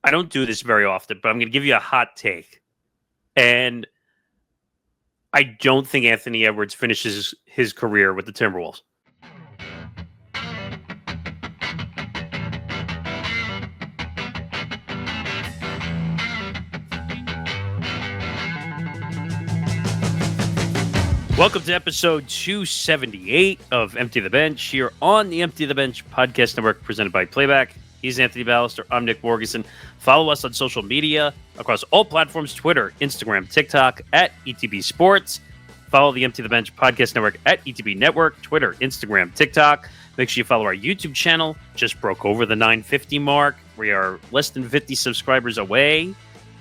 I don't do this very often, but I'm going to give you a hot take. And I don't think Anthony Edwards finishes his career with the Timberwolves. Welcome to episode 278 of Empty the Bench here on the Empty the Bench podcast network presented by Playback. He's Anthony Balester. I'm Nick Morgasen. Follow us on social media across all platforms, Twitter, Instagram, TikTok, at ETB Sports. Follow the Empty the Bench podcast network at ETB Network, Twitter, Instagram, TikTok. Make sure you follow our YouTube channel. Just broke over the 950 mark. We are less than 50 subscribers away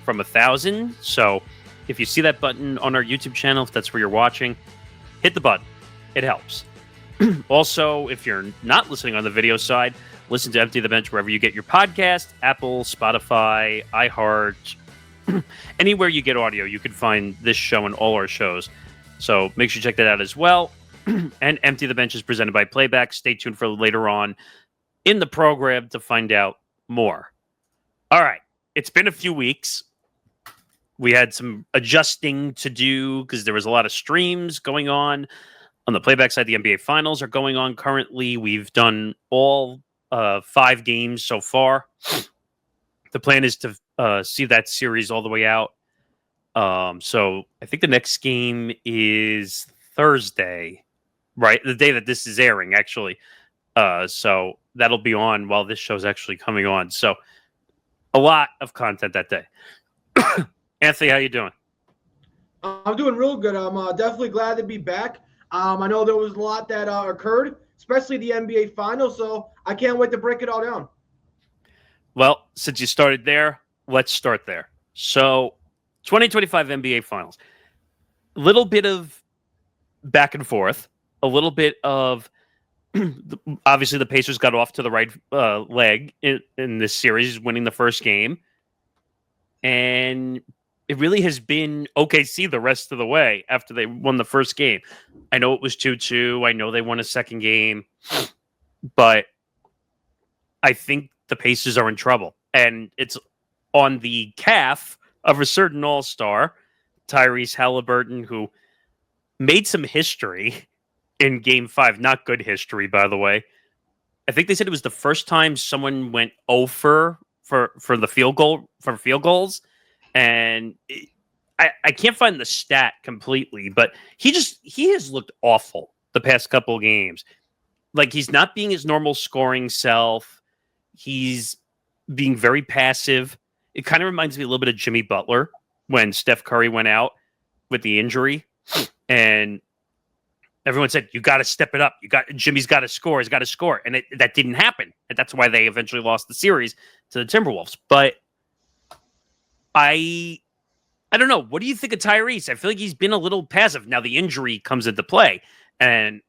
from 1,000. So if you see that button on our YouTube channel, if that's where you're watching, hit the button. It helps. Also, if you're not listening on the video side, listen to Empty the Bench wherever you get your podcast, Apple, Spotify, iHeart, anywhere you get audio, you can find this show and all our shows. So make sure you check that out as well. And Empty the Bench is presented by Playback. Stay tuned for later on in the program to find out more. All right. It's been a few weeks. We had some adjusting to do because there was a lot of streams going on the Playback side. The NBA Finals are going on currently. We've done all 5 games so far. The plan is to see that series all the way out. So I think the next game is Thursday, right? The day that this is airing, actually. So that'll be on while this show's actually coming on. So a lot of content that day. Anthony, how you doing? I'm doing real good. I'm definitely glad to be back. I know there was a lot that occurred, especially the NBA Finals, so I can't wait to break it all down. Well, since you started there, let's start there. So 2025 NBA Finals. A little bit of back and forth. A little bit of obviously the Pacers got off to the right leg in this series, winning the first game. And it really has been OKC the rest of the way after they won the first game. I know it was 2-2. I know they won a second game. But I think the Pacers are in trouble. And it's on the calf of a certain all-star, Tyrese Halliburton, who made some history in Game 5. Not good history, by the way. I think they said it was the first time someone went 0 for the field goals. And I can't find the stat completely, but he has looked awful the past couple of games. Like, he's not being his normal scoring self. He's being very passive. It kind of reminds me a little bit of Jimmy Butler when Steph Curry went out with the injury. And everyone said, you got to step it up. Jimmy's got to score. He's got to score. And that didn't happen. And that's why they eventually lost the series to the Timberwolves. But I don't know. What do you think of Tyrese? I feel like he's been a little passive. Now the injury comes into play. And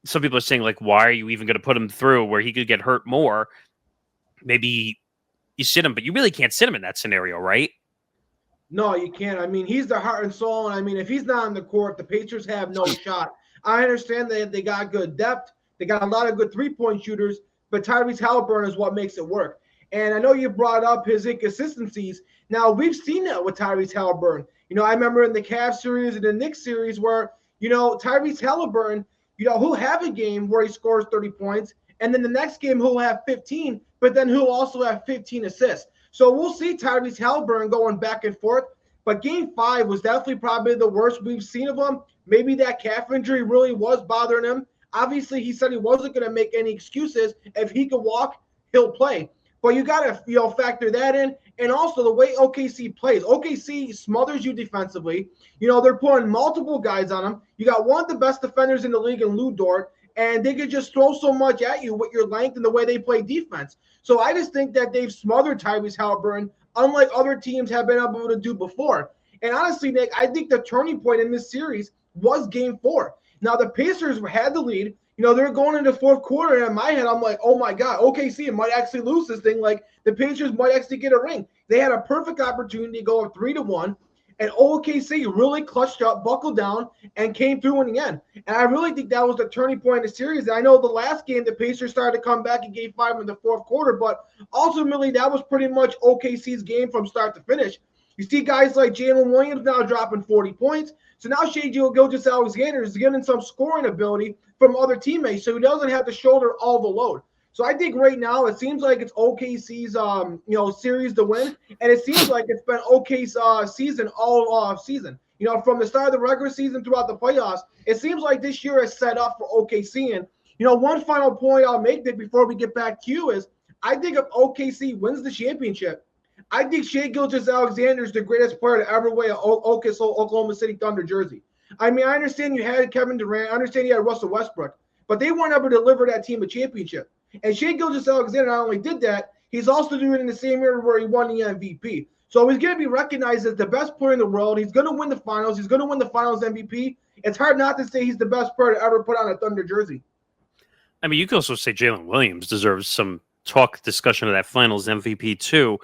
some people are saying, like, why are you even going to put him through where he could get hurt more? Maybe you sit him, but you really can't sit him in that scenario, right? No, you can't. I mean, he's the heart and soul. And I mean, if he's not on the court, the Pacers have no shot. I understand that they got good depth. They got a lot of good three-point shooters, but Tyrese Halliburton is what makes it work. And I know you brought up his inconsistencies. Now, we've seen that with Tyrese Halliburton. I remember in the Cavs series and the Knicks series where, Tyrese Halliburton, he'll have a game where he scores 30 points, and then the next game he'll have 15, but then he'll also have 15 assists. So we'll see Tyrese Halliburton going back and forth. But Game 5 was definitely probably the worst we've seen of him. Maybe that calf injury really was bothering him. Obviously, he said he wasn't going to make any excuses. If he could walk, he'll play. But you got to factor that in. And also the way OKC plays. OKC smothers you defensively. They're putting multiple guys on them. You got one of the best defenders in the league in Lou Dort, and they can just throw so much at you with your length and the way they play defense. So I just think that they've smothered Tyrese Halliburton, unlike other teams have been able to do before. And honestly, Nick, I think the turning point in this series was Game 4. Now, the Pacers had the lead. They're going into fourth quarter, and in my head, I'm like, oh, my God, OKC might actually lose this thing. Like, the Pacers might actually get a ring. They had a perfect opportunity to go up 3-1, And OKC really clutched up, buckled down, and came through in the end. And I really think that was the turning point in the series. And I know the last game, the Pacers started to come back in game 5 in the fourth quarter, but ultimately that was pretty much OKC's game from start to finish. You see guys like Jalen Williams now dropping 40 points. So now Shai Gilgeous-Alexander is getting some scoring ability from other teammates, so he doesn't have to shoulder all the load. So I think right now it seems like it's OKC's series to win, and it seems like it's been OK's season all season. From the start of the regular season throughout the playoffs, it seems like this year is set up for OKC. And one final point I'll make that before we get back to you is I think if OKC wins the championship, I think Shai Gilgeous-Alexander is the greatest player to ever wear an Oklahoma City Thunder jersey. I mean, I understand you had Kevin Durant, I understand you had Russell Westbrook, but they weren't able to deliver that team a championship. And Shai Gilgeous-Alexander not only did that, he's also doing it in the same year where he won the MVP. So he's going to be recognized as the best player in the world. He's going to win the finals. He's going to win the finals MVP. It's hard not to say he's the best player to ever put on a Thunder jersey. I mean, you could also say Jalen Williams deserves some discussion of that finals MVP too.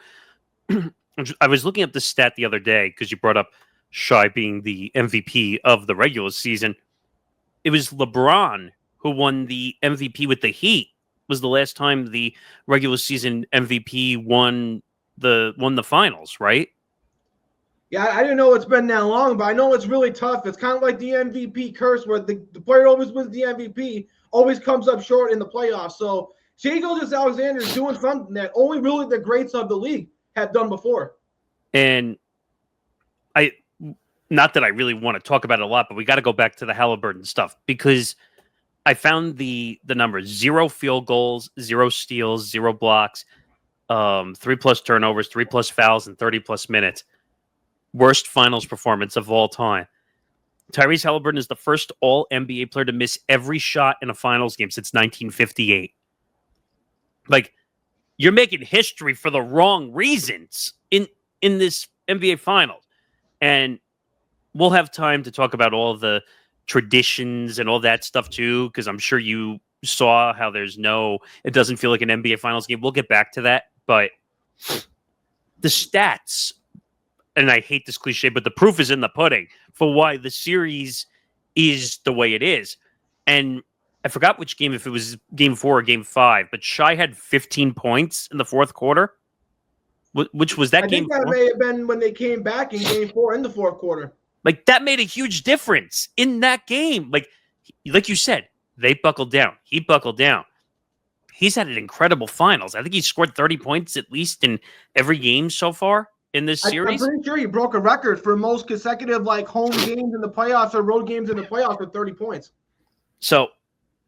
I was looking up the stat the other day because you brought up Shai being the MVP of the regular season. It was LeBron who won the MVP with the Heat. Was the last time the regular season MVP won the finals, right? Yeah, I didn't know it's been that long, but I know it's really tough. It's kind of like the MVP curse where the player always wins the MVP, always comes up short in the playoffs. So Shai Gilgeous-Alexander is doing something that only really the greats of the league have done before. And not that I really want to talk about it a lot, but we got to go back to the Halliburton stuff because I found the numbers: 0 field goals, 0 steals, 0 blocks, 3+ turnovers, 3+ fouls, and 30+ minutes. Worst finals performance of all time. Tyrese Halliburton is the first All-NBA player to miss every shot in a finals game since 1958. Like, you're making history for the wrong reasons in this NBA Finals. And we'll have time to talk about all the traditions and all that stuff too, because I'm sure you saw how it doesn't feel like an NBA Finals game. We'll get back to that. But the stats, and I hate this cliche, but the proof is in the pudding for why the series is the way it is. And I forgot which game, if it was game 4 or game 5, but Shai had 15 points in the fourth quarter. Which was that game? I think that may have been when they came back in game 4 in the fourth quarter. Like, that made a huge difference in that game. Like you said, they buckled down. He buckled down. He's had an incredible finals. I think he scored 30 points at least in every game so far in this series. I'm pretty sure he broke a record for most consecutive home games in the playoffs or road games in the playoffs with 30 points. So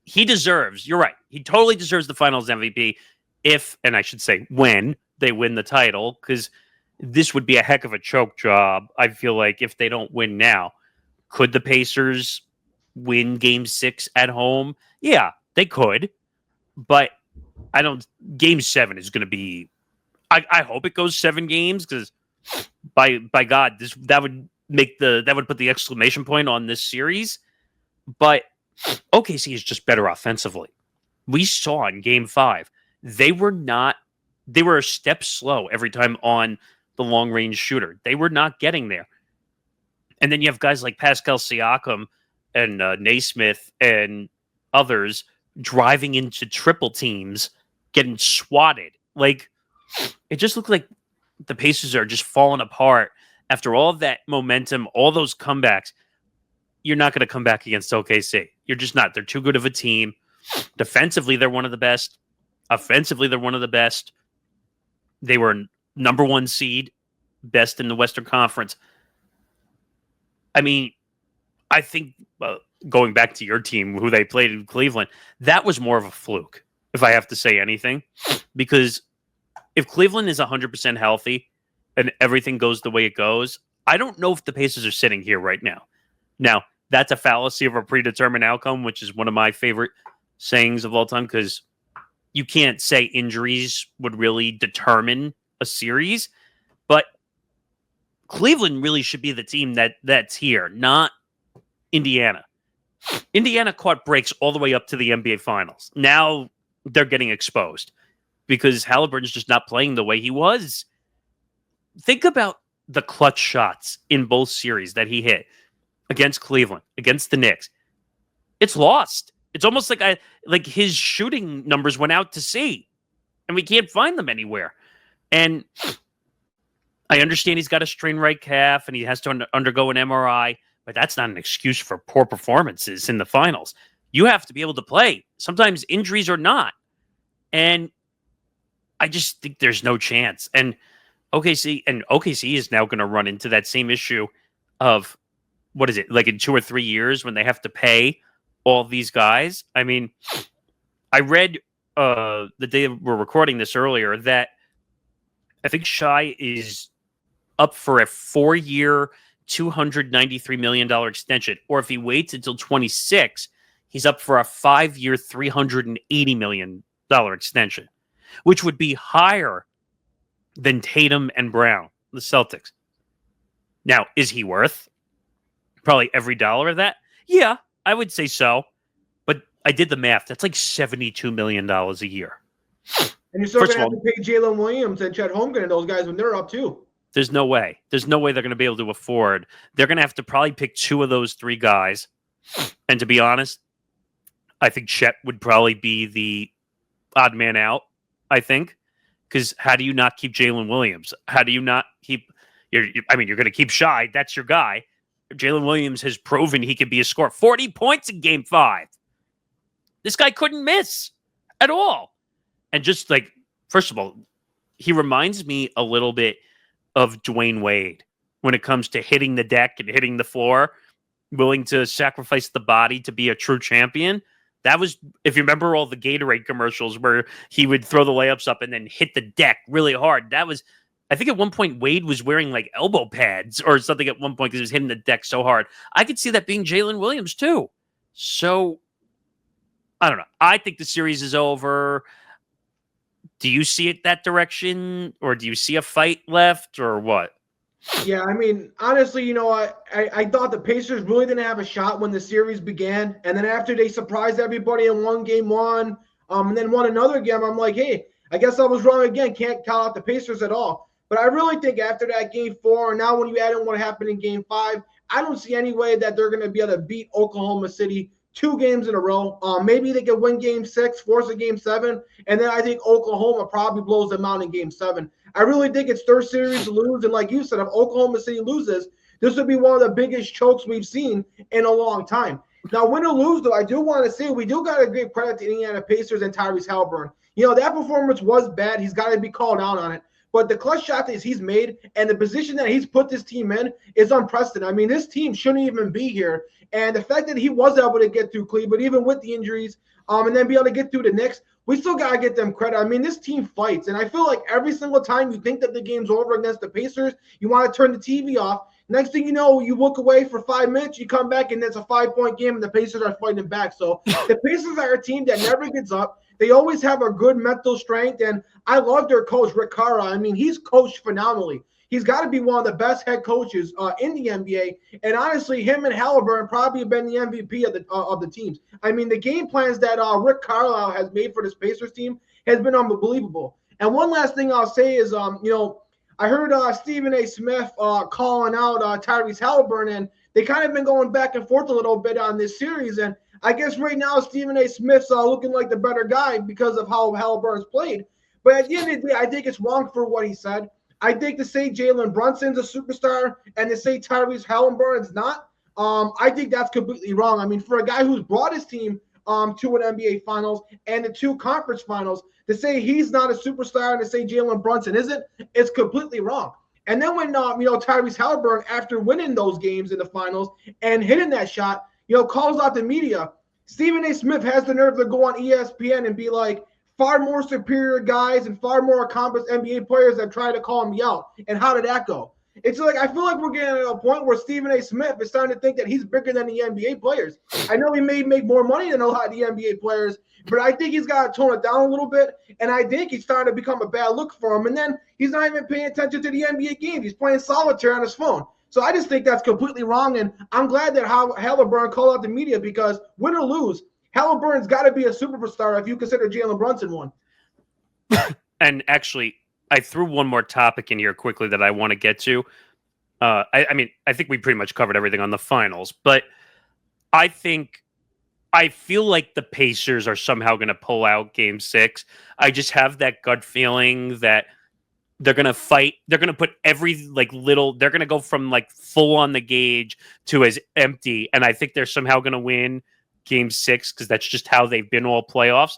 he deserves, you're right, he totally deserves the finals MVP if, and I should say when, they win the title, because this would be a heck of a choke job, I feel like, if they don't win now. Could the Pacers win game 6 at home? Yeah, they could. But game 7 is going to be, I hope it goes 7 games, because by God, that would put the exclamation point on this series. But OKC is just better offensively. We saw in game 5, they were a step slow every time on the long-range shooter. They were not getting there. And then you have guys like Pascal Siakam and Naismith and others driving into triple teams, getting swatted. Like, it just looked like the Pacers are just falling apart after all of that momentum, all those comebacks. You're not going to come back against OKC. You're just not. They're too good of a team. Defensively, they're one of the best. Offensively, they're one of the best. They were number 1 seed, best in the Western Conference. I mean, I think going back to your team, who they played in Cleveland, that was more of a fluke, if I have to say anything. Because if Cleveland is 100% healthy and everything goes the way it goes, I don't know if the Pacers are sitting here right now. Now, that's a fallacy of a predetermined outcome, which is one of my favorite sayings of all time, because you can't say injuries would really determine a series, but Cleveland really should be the team that's here, not Indiana. Indiana caught breaks all the way up to the NBA Finals. Now they're getting exposed because Halliburton's just not playing the way he was. Think about the clutch shots in both series that he hit against Cleveland, against the Knicks, it's lost. It's almost like his shooting numbers went out to sea, and we can't find them anywhere. And I understand he's got a strained right calf and he has to undergo an MRI, but that's not an excuse for poor performances in the finals. You have to be able to play. Sometimes injuries are not. And I just think there's no chance. And OKC is now going to run into that same issue of, what is it, like in 2 or 3 years when they have to pay all these guys? I mean, I read the day we're recording this earlier that I think Shai is up for a 4-year, $293 million extension. Or if he waits until 26, he's up for a 5-year, $380 million extension, which would be higher than Tatum and Brown, the Celtics. Now, is he worth probably every dollar of that? Yeah, I would say so. But I did the math. That's like $72 million a year. And you're still going to have to pay Jalen Williams and Chet Holmgren and those guys when they're up too. There's no way. There's no way they're going to be able to afford. They're going to have to probably pick 2 of those 3 guys. And to be honest, I think Chet would probably be the odd man out, I think. Because how do you not keep Jalen Williams? How do you not keep... you're going to keep Shai. That's your guy. Jalen Williams has proven he can be a scorer. 40 points in Game 5. This guy couldn't miss at all. And just like, first of all, he reminds me a little bit of Dwayne Wade when it comes to hitting the deck and hitting the floor, willing to sacrifice the body to be a true champion. That was, if you remember all the Gatorade commercials where he would throw the layups up and then hit the deck really hard. That was, I think at one point Wade was wearing like elbow pads or something at one point because he was hitting the deck so hard. I could see that being Jalen Williams too. So, I don't know. I think the series is over. Do you see it that direction, or do you see a fight left, or what? Yeah, I mean, honestly, you know, I thought the Pacers really didn't have a shot when the series began, and then after they surprised everybody and won Game 1, and then won another game, I'm like, hey, I guess I was wrong again. Can't count out the Pacers at all. But I really think after that Game 4, and now when you add in what happened in Game 5, I don't see any way that they're going to be able to beat Oklahoma City 2 games in a row. Maybe they can win Game 6, force a Game 7, and then I think Oklahoma probably blows them out in Game 7. I really think it's their series to lose, and like you said, if Oklahoma City loses, this would be one of the biggest chokes we've seen in a long time. Now, win or lose, though, I do want to say we do got to give credit to Indiana Pacers and Tyrese Haliburton. You know, that performance was bad. He's got to be called out on it. But the clutch shot that he's made and the position that he's put this team in is unprecedented. I mean, this team shouldn't even be here. And the fact that he was able to get through Cleveland, even with the injuries, and then be able to get through the Knicks, we still got to get them credit. I mean, this team fights. And I feel like every single time you think that the game's over against the Pacers, you want to turn the TV off. Next thing you know, you look away for 5 minutes, you come back, and it's a 5-point game, and the Pacers are fighting back. So the Pacers are a team that never gets up. They always have a good mental strength, and I love their coach, Rick Carlisle. I mean, he's coached phenomenally. He's got to be one of the best head coaches in the NBA. And honestly, him and Haliburton probably have been the MVP of the teams. I mean, the game plans that Rick Carlisle has made for this Pacers team has been unbelievable. And one last thing I'll say is, you know, I heard Stephen A. Smith calling out Tyrese Haliburton, and they kind of been going back and forth a little bit on this series. And I guess right now Stephen A. Smith's looking like the better guy because of how Haliburton's played. But at the end of the day, I think it's wrong for what he said. I think to say Jalen Brunson's a superstar and to say Tyrese Haliburton's not, I think that's completely wrong. I mean, for a guy who's brought his team to an NBA Finals and the 2 conference finals, to say he's not a superstar and to say Jalen Brunson isn't, it's completely wrong. And then when you know, Tyrese Haliburton, after winning those games in the finals and hitting that shot, you know, calls out the media, Stephen A. Smith has the nerve to go on ESPN and be like, far more superior guys and far more accomplished NBA players have tried to call me out. And how did that go? It's like, I feel like we're getting to a point where Stephen A. Smith is starting to think that he's bigger than the NBA players. I know he may make more money than a lot of the NBA players, but I think he's got to tone it down a little bit. And I think he's starting to become a bad look for him. And then he's not even paying attention to the NBA game. He's playing solitaire on his phone. So I just think that's completely wrong. And I'm glad that Haliburton called out the media, because win or lose, Haliburton's got to be a superstar if you consider Jalen Brunson one. And actually, I threw one more topic in here quickly that I want to get to. I mean, I think we pretty much covered everything on the finals, but I feel like the Pacers are somehow going to pull out Game 6. I just have that gut feeling that they're going to fight. They're going to put every they're going to go from full on the gauge to as empty. And I think they're somehow going to win Game 6 because that's just how they've been all playoffs.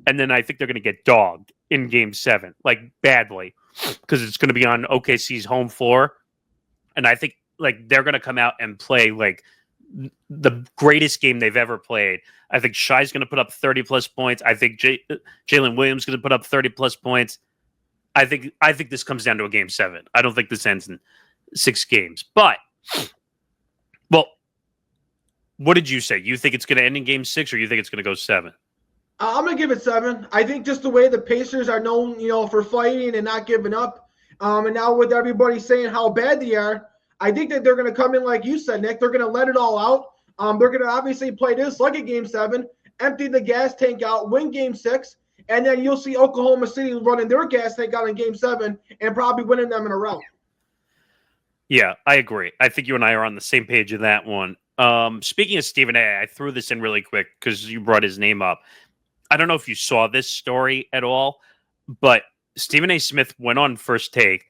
And then I think they're going to get dogged in Game 7, badly, because it's going to be on OKC's home floor. And I think they're going to come out and play the greatest game they've ever played. I think Shai's going to put up 30 plus points. I think Jalen Williams is going to put up 30 plus points. I think this comes down to a Game 7. I don't think this ends in 6 games. But, well, what did you say? You think it's going to end in Game 6, or you think it's going to go 7? I'm going to give it 7. I think just the way the Pacers are known, for fighting and not giving up, and now with everybody saying how bad they are, I think that they're going to come in like you said, Nick. They're going to let it all out. They're going to obviously play this like a Game 7, empty the gas tank out, win Game 6, and then you'll see Oklahoma City running their gas tank out in Game 7 and probably winning them in a row. Yeah, I agree. I think you and I are on the same page of that one. Speaking of Stephen A., I threw this in really quick because you brought his name up. I don't know if you saw this story at all, but Stephen A. Smith went on First Take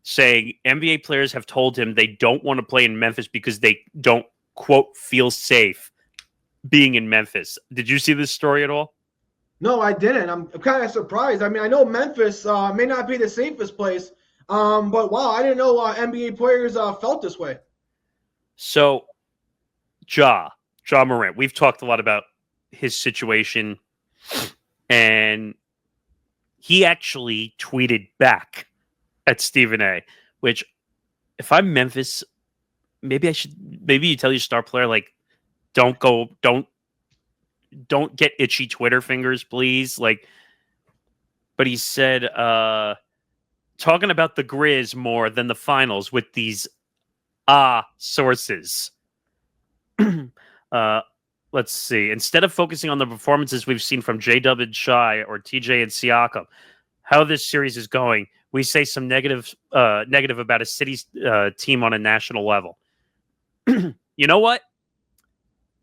saying NBA players have told him they don't want to play in Memphis because they don't, quote, feel safe being in Memphis. Did you see this story at all? No, I didn't. I'm kind of surprised. I mean, I know Memphis may not be the safest place, but wow, I didn't know NBA players felt this way. So, Ja Morant, we've talked a lot about his situation, and he actually tweeted back at Stephen A., which, if I'm Memphis, maybe you tell your star player, don't get itchy Twitter fingers, please. But he said, talking about the Grizz more than the finals with these sources. Let's see. Instead of focusing on the performances we've seen from J-Dub and Shai or TJ and Siakam, how this series is going, we say some negative about a city's team on a national level. You know what?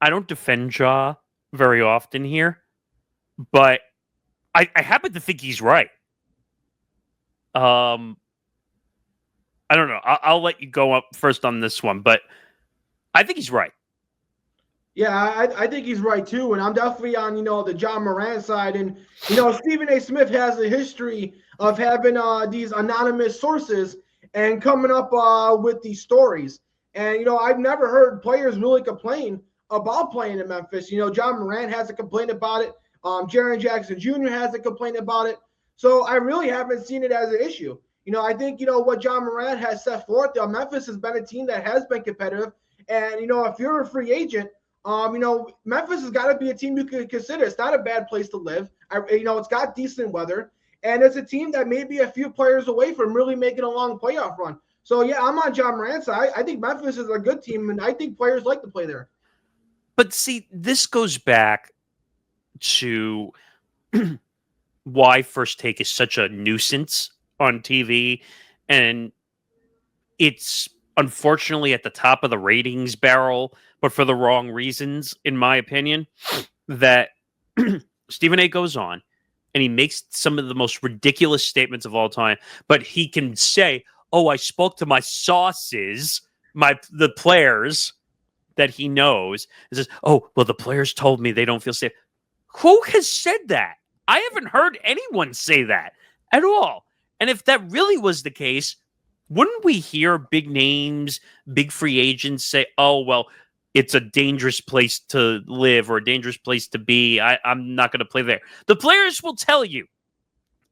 I don't defend Ja very often here, but I happen to think he's right. I don't know. I'll let you go up first on this one, but I think he's right. Yeah, I think he's right too, and I'm definitely on the Ja Morant side. And Stephen A. Smith has a history of having these anonymous sources and coming up with these stories. And I've never heard players really complain about playing in Memphis. Ja Morant hasn't complained about it. Jaren Jackson Jr. hasn't complained about it. So I really haven't seen it as an issue. I think what Ja Morant has set forth. Memphis has been a team that has been competitive, and if you're a free agent. Memphis has got to be a team you can consider. It's not a bad place to live. It's got decent weather, and it's a team that may be a few players away from really making a long playoff run. So, yeah, I'm on Ja Morant's side. I think Memphis is a good team, and I think players like to play there. But see, this goes back to why First Take is such a nuisance on TV, and it's unfortunately at the top of the ratings barrel, but for the wrong reasons, in my opinion, that Stephen A. goes on and he makes some of the most ridiculous statements of all time, but he can say, oh, I spoke to my sources, the players that he knows, and says, oh, well, the players told me they don't feel safe. Who has said that? I haven't heard anyone say that at all. And if that really was the case, wouldn't we hear big names, big free agents say, oh, well, it's a dangerous place to live or a dangerous place to be. I'm not going to play there. The players will tell you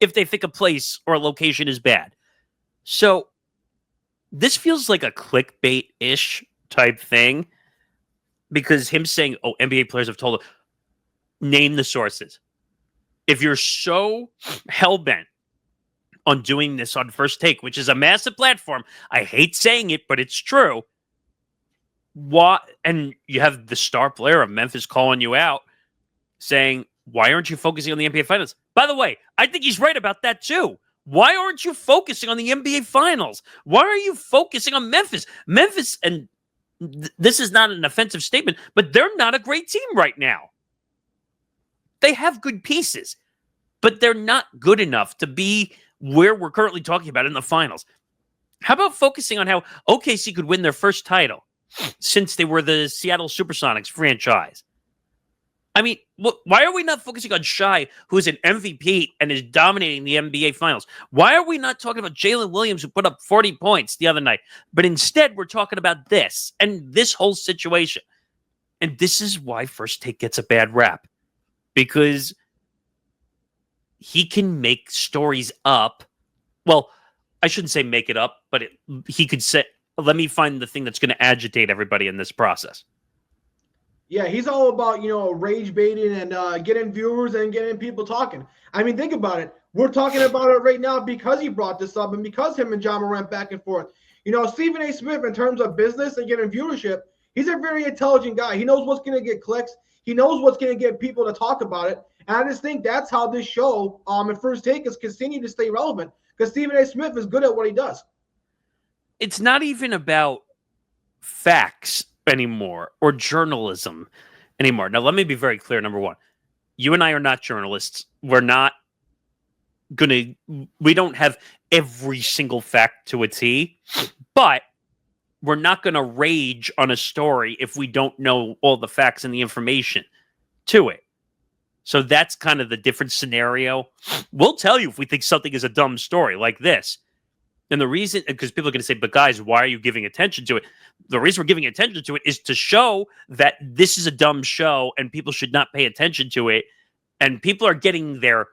if they think a place or a location is bad. So this feels like a clickbait-ish type thing because him saying, oh, NBA players have told him, name the sources. If you're so hell-bent on doing this on First Take, which is a massive platform, I hate saying it, but it's true. What? And you have the star player of Memphis calling you out, saying, why aren't you focusing on the NBA Finals? By the way, I think he's right about that too. Why aren't you focusing on the NBA Finals? Why are you focusing on Memphis? Memphis, and this is not an offensive statement, but they're not a great team right now. They have good pieces, but they're not good enough to be where we're currently talking about in the finals. How about focusing on how OKC could win their first title since they were the Seattle Supersonics franchise? I mean, why are we not focusing on Shai, who is an MVP and is dominating the NBA Finals? Why are we not talking about Jalen Williams, who put up 40 points the other night? But instead, we're talking about this and this whole situation. And this is why First Take gets a bad rap. Because he can make stories up. Well, I shouldn't say make it up, but he could say, let me find the thing that's going to agitate everybody in this process. Yeah, he's all about, rage baiting and getting viewers and getting people talking. I mean, think about it. We're talking about it right now because he brought this up and because him and John Morant back and forth. Stephen A. Smith, in terms of business and getting viewership, he's a very intelligent guy. He knows what's going to get clicks. He knows what's going to get people to talk about it. And I just think that's how this show at First Take is continue to stay relevant because Stephen A. Smith is good at what he does. It's not even about facts anymore or journalism anymore. Now, let me be very clear. Number one, you and I are not journalists. We don't have every single fact to a T, but we're not going to rage on a story if we don't know all the facts and the information to it. So that's kind of the different scenario. We'll tell you if we think something is a dumb story like this. And the reason, because people are going to say, but guys, why are you giving attention to it? The reason we're giving attention to it is to show that this is a dumb show and people should not pay attention to it. And people are getting their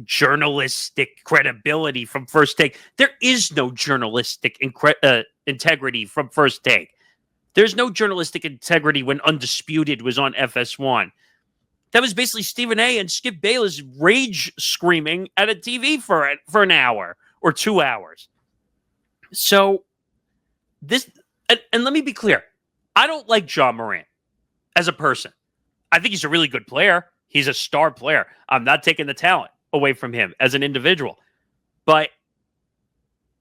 journalistic credibility from First Take. There is no journalistic integrity from First Take. There's no journalistic integrity when Undisputed was on FS1. That was basically Stephen A. and Skip Bayless rage screaming at a TV for an hour or 2 hours. So this, and let me be clear, I don't like John Morant as a person. I think he's a really good player. He's a star player. I'm not taking the talent away from him as an individual, but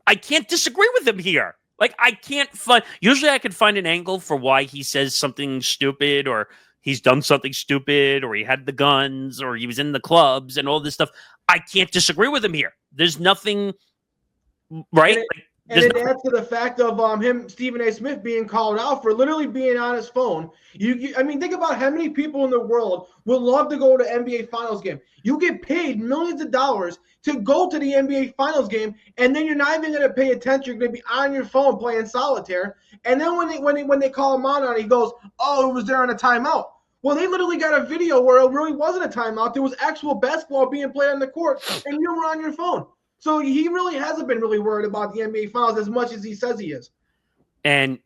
I can't disagree with him here. Like, I can't find, usually I can find an angle for why he says something stupid or he's done something stupid or he had the guns or he was in the clubs and all this stuff. I can't disagree with him here. There's nothing, right? And it adds to the fact of him, Stephen A. Smith, being called out for literally being on his phone. I mean, think about how many people in the world would love to go to NBA Finals game. You get paid millions of dollars to go to the NBA Finals game, and then you're not even going to pay attention. You're going to be on your phone playing solitaire. And then when they call him on it, he goes, "Oh, it was there on a timeout." Well, they literally got a video where it really wasn't a timeout. There was actual basketball being played on the court, and you were on your phone. So he really hasn't been really worried about the NBA Finals as much as he says he is. And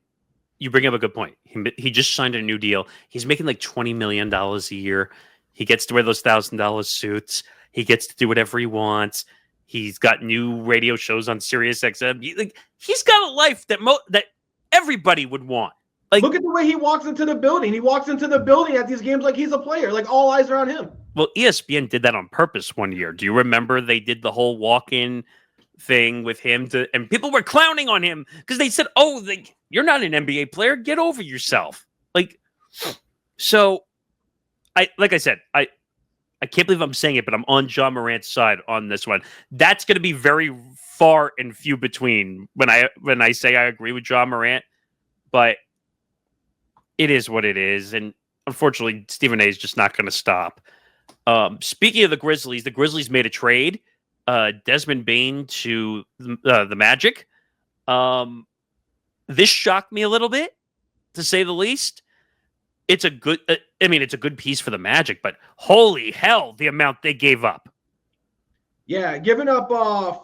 you bring up a good point. He just signed a new deal. He's making like $20 million a year. He gets to wear those $1,000 suits. He gets to do whatever he wants. He's got new radio shows on Sirius XM. He's got a life that everybody would want. Like, look at the way he walks into the building. He walks into the building at these games like he's a player. Like, all eyes are on him. Well, ESPN did that on purpose one year. Do you remember they did the whole walk-in thing with him and people were clowning on him because they said, "Oh, you're not an NBA player. Get over yourself." Like, so I can't believe I'm saying it, but I'm on John Morant's side on this one. That's going to be very far and few between when I say I agree with John Morant, but it is what it is, and unfortunately, Stephen A. is just not going to stop. Speaking of the Grizzlies made a trade. Desmond Bane to the Magic. This shocked me a little bit, to say the least. It's a good, it's a good piece for the Magic, but holy hell, the amount they gave up. Yeah, giving up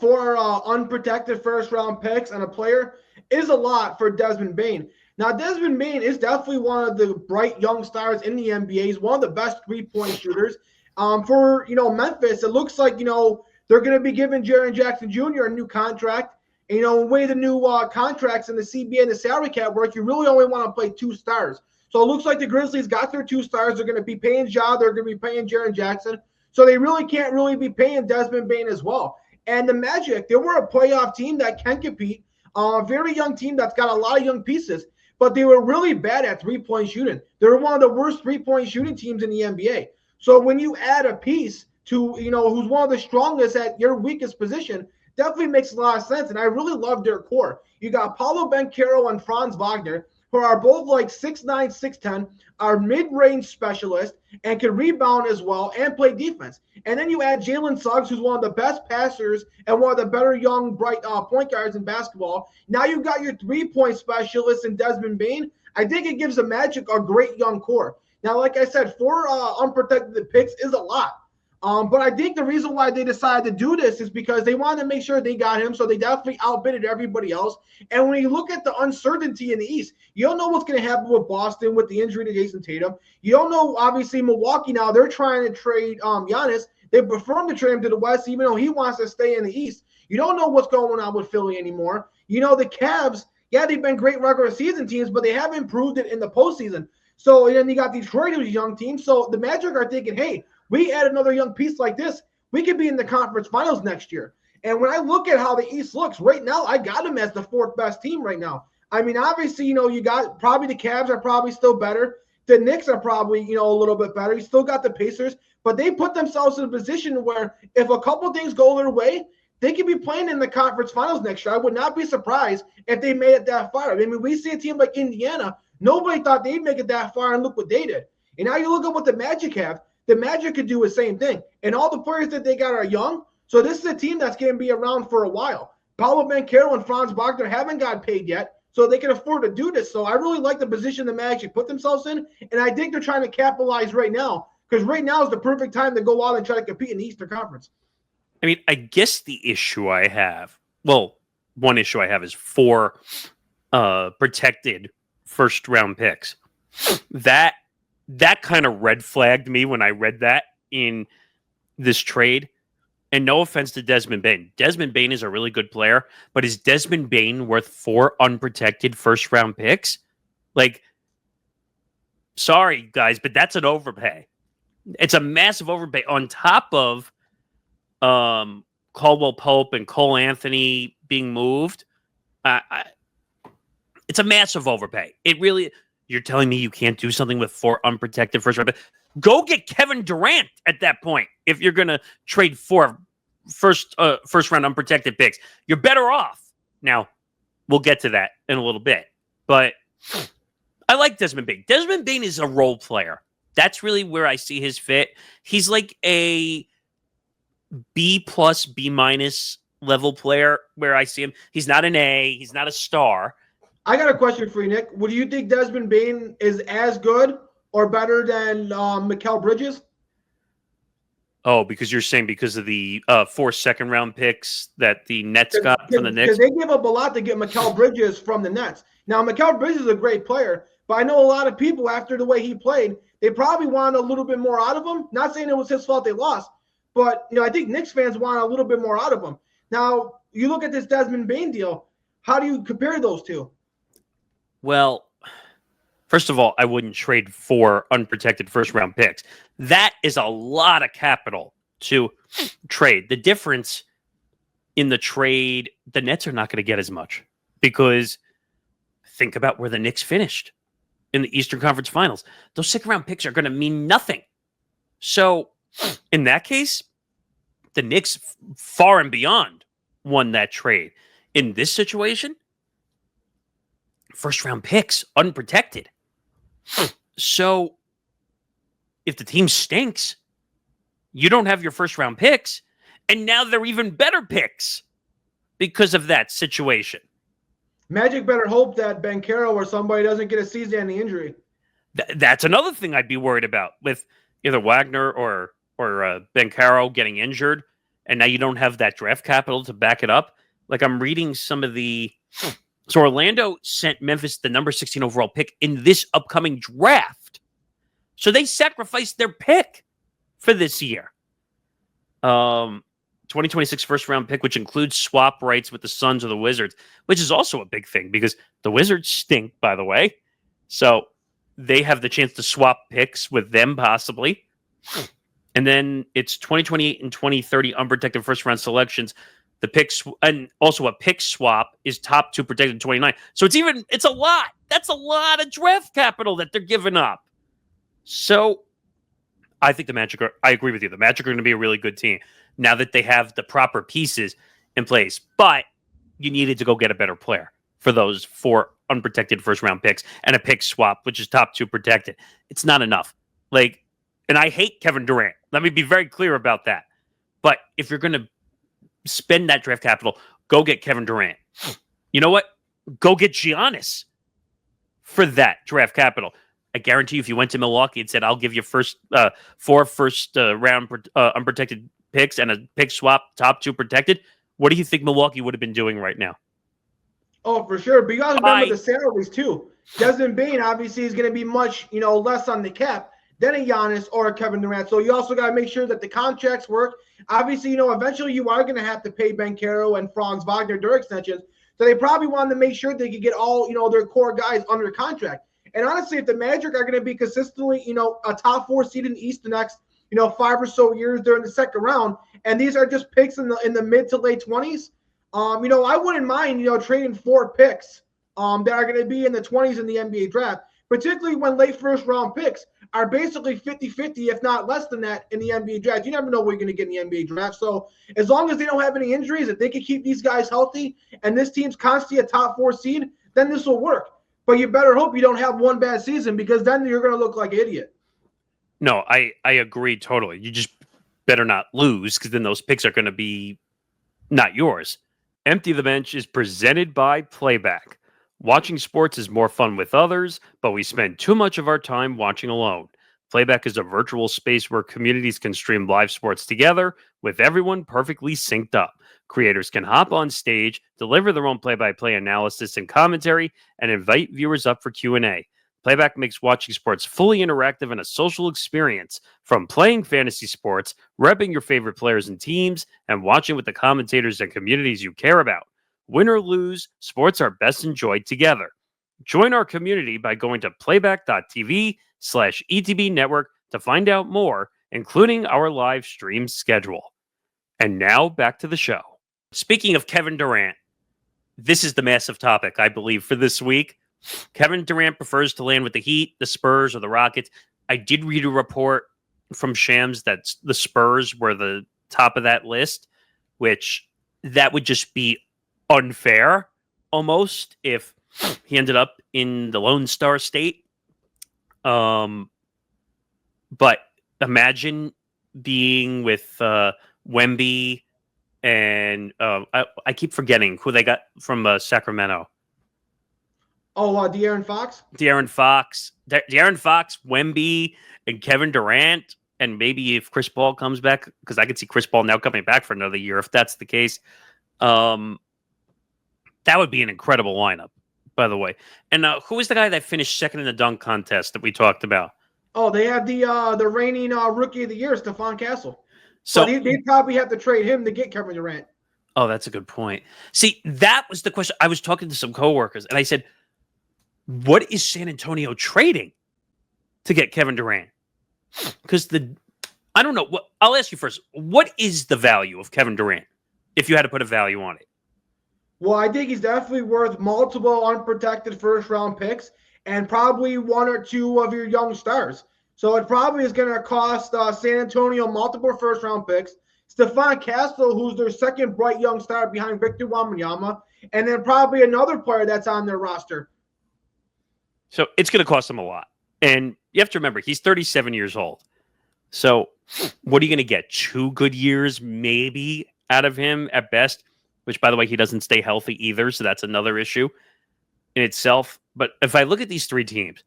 4 unprotected first-round picks and a player is a lot for Desmond Bane. Now, Desmond Bane is definitely one of the bright young stars in the NBA. He's one of the best three-point shooters. For Memphis, it looks like they're going to be giving Jaren Jackson Jr. a new contract. And, the way the new contracts in the CBA and the salary cap work, you really only want to play 2 stars. So it looks like the Grizzlies got their 2 stars. They're going to be paying Ja. They're going to be paying Jaren Jackson. So they really can't really be paying Desmond Bane as well. And the Magic, they were a playoff team that can compete, a very young team that's got a lot of young pieces, but they were really bad at three-point shooting. They were one of the worst three-point shooting teams in the NBA. So when you add a piece to, who's one of the strongest at your weakest position, definitely makes a lot of sense. And I really love their core. You got Paolo Banchero and Franz Wagner, who are both like 6'9", 6'10", are mid-range specialists and can rebound as well and play defense. And then you add Jalen Suggs, who's one of the best passers and one of the better young, bright point guards in basketball. Now you've got your three-point specialist in Desmond Bane. I think it gives the Magic a great young core. Now, like I said, 4 unprotected picks is a lot. But I think the reason why they decided to do this is because they wanted to make sure they got him, so they definitely outbidded everybody else. And when you look at the uncertainty in the East, you don't know what's going to happen with Boston with the injury to Jason Tatum. You don't know, obviously, Milwaukee now, they're trying to trade Giannis. They prefer to trade him to the West, even though he wants to stay in the East. You don't know what's going on with Philly anymore. The Cavs, yeah, they've been great regular season teams, but they haven't proved it in the postseason. So then you got Detroit, who's a young team. So the Magic are thinking, hey, we add another young piece like this, we could be in the conference finals next year. And when I look at how the East looks right now, I got them as the 4th best team right now. I mean, obviously, you got probably the Cavs are probably still better. The Knicks are probably, a little bit better. You still got the Pacers, but they put themselves in a position where if a couple things go their way, they could be playing in the conference finals next year. I would not be surprised if they made it that far. I mean, we see a team like Indiana. Nobody thought they'd make it that far, and look what they did. And now you look at what the Magic have. The Magic could do the same thing. And all the players that they got are young. So this is a team that's going to be around for a while. Paolo Banchero and Franz Wagner haven't got paid yet, so they can afford to do this. So I really like the position the Magic put themselves in, and I think they're trying to capitalize right now, because right now is the perfect time to go out and try to compete in the Eastern Conference. I mean, I guess the issue I have, one issue I have is 4 protected first-round picks. That kind of red flagged me when I read that in this trade. And no offense to Desmond Bane. Desmond Bane is a really good player, but is Desmond Bane worth 4 unprotected first-round picks? Like, sorry, guys, but that's an overpay. It's a massive overpay on top of Caldwell Pope and Cole Anthony being moved. It's a massive overpay. It really... You're telling me you can't do something with 4 unprotected first round? Go get Kevin Durant at that point if you're going to trade 4 first round unprotected picks. You're better off. Now, we'll get to that in a little bit. But I like Desmond Bane. Desmond Bane is a role player. That's really where I see his fit. He's like a B+, B- level player where I see him. He's not an A. He's not a star. I got a question for you, Nick. Would you think Desmond Bane is as good or better than Mikal Bridges? Oh, because you're saying because of the 4 second-round picks that the Nets got from the Knicks? Because they gave up a lot to get Mikal Bridges from the Nets. Now, Mikal Bridges is a great player, but I know a lot of people, after the way he played, they probably wanted a little bit more out of him. Not saying it was his fault they lost, but I think Knicks fans want a little bit more out of him. Now, you look at this Desmond Bane deal. How do you compare those two? Well, first of all, I wouldn't trade 4 unprotected first-round picks. That is a lot of capital to trade. The difference in the trade, the Nets are not going to get as much because think about where the Knicks finished in the Eastern Conference Finals. Those second-round picks are going to mean nothing. So, in that case, the Knicks far and beyond won that trade. In this situation, first-round picks, unprotected. So, if the team stinks, you don't have your first-round picks, and now they're even better picks because of that situation. Magic better hope that Banchero or somebody doesn't get a season-ending injury. That's another thing I'd be worried about with either Wagner or Banchero getting injured, and now you don't have that draft capital to back it up. Like I'm reading some of the... So Orlando sent Memphis the number 16 overall pick in this upcoming draft. So they sacrificed their pick for this year. 2026 first-round pick, which includes swap rights with the Suns or the Wizards, which is also a big thing because the Wizards stink, by the way. So they have the chance to swap picks with them, possibly. And then it's 2028 and 2030 unprotected first-round selections The picks and also a pick swap is top 2 protected 29. So it's a lot. That's a lot of draft capital that they're giving up. So I think I agree with you. The Magic are going to be a really good team now that they have the proper pieces in place. But you needed to go get a better player for those 4 unprotected first round picks and a pick swap, which is top 2 protected. It's not enough. And I hate Kevin Durant. Let me be very clear about that. But if you're going to spend that draft capital, go get Kevin Durant. You know what? Go get Giannis for that draft capital. I guarantee you, if you went to Milwaukee and said, I'll give you 4 first round unprotected picks and a pick swap, top 2 protected, what do you think Milwaukee would have been doing right now? Oh, for sure. But you got to remember the salaries too. Desmond Bane obviously is going to be much, less on the cap than a Giannis or a Kevin Durant. So you also got to make sure that the contracts work. Obviously, eventually you are going to have to pay Banchero and Franz Wagner their extensions. So they probably wanted to make sure they could get all, their core guys under contract. And honestly, if the Magic are going to be consistently, a top 4 seed in the East the next, 5 or so years during the second round, and these are just picks in the mid to late 20s, I wouldn't mind, trading 4 picks that are going to be in the 20s in the NBA draft, particularly when late first round picks are basically 50-50, if not less than that in the NBA draft. You never know what you're going to get in the NBA draft. So as long as they don't have any injuries, if they can keep these guys healthy and this team's constantly a top 4 seed, then this will work. But you better hope you don't have one bad season, because then you're going to look like an idiot. No, I agree totally. You just better not lose, because then those picks are going to be not yours. Empty the Bench is presented by Playback. Watching sports is more fun with others, but we spend too much of our time watching alone. Playback is a virtual space where communities can stream live sports together with everyone perfectly synced up. Creators can hop on stage, deliver their own play-by-play analysis and commentary, and invite viewers up for Q&A. Playback makes watching sports fully interactive and a social experience, from playing fantasy sports, repping your favorite players and teams, and watching with the commentators and communities you care about. Win or lose, sports are best enjoyed together. Join our community by going to playback.tv/ETB network to find out more, including our live stream schedule. And now back to the show. Speaking of Kevin Durant, this is the massive topic, I believe, for this week. Kevin Durant prefers to land with the Heat, the Spurs, or the Rockets. I did read a report from Shams that the Spurs were the top of that list, which that would just be unfair almost if he ended up in the Lone Star State. But imagine being with Wemby and I keep forgetting who they got from Sacramento. De'Aaron Fox? De'Aaron Fox, Wemby, and Kevin Durant. And maybe if Chris Paul comes back, because I could see Chris Paul now coming back for another year if that's the case. That would be an incredible lineup, by the way. And who was the guy that finished second in the dunk contest that we talked about? Oh, they have the reigning Rookie of the Year, Stephon Castle. So they probably have to trade him to get Kevin Durant. Oh, that's a good point. See, that was the question. I was talking to some coworkers, and I said, what is San Antonio trading to get Kevin Durant? Because I don't know. I'll ask you first. What is the value of Kevin Durant, if you had to put a value on it? Well, I think he's definitely worth multiple unprotected first-round picks and probably 1 or 2 of your young stars. So it probably is going to cost San Antonio multiple first-round picks, Stephon Castle, who's their second bright young star behind Victor Wembanyama, and then probably another player that's on their roster. So it's going to cost him a lot. And you have to remember, he's 37 years old. So what are you going to get? 2 good years maybe out of him at best, which, by the way, he doesn't stay healthy either. So that's another issue in itself. But if I look at these 3 teams,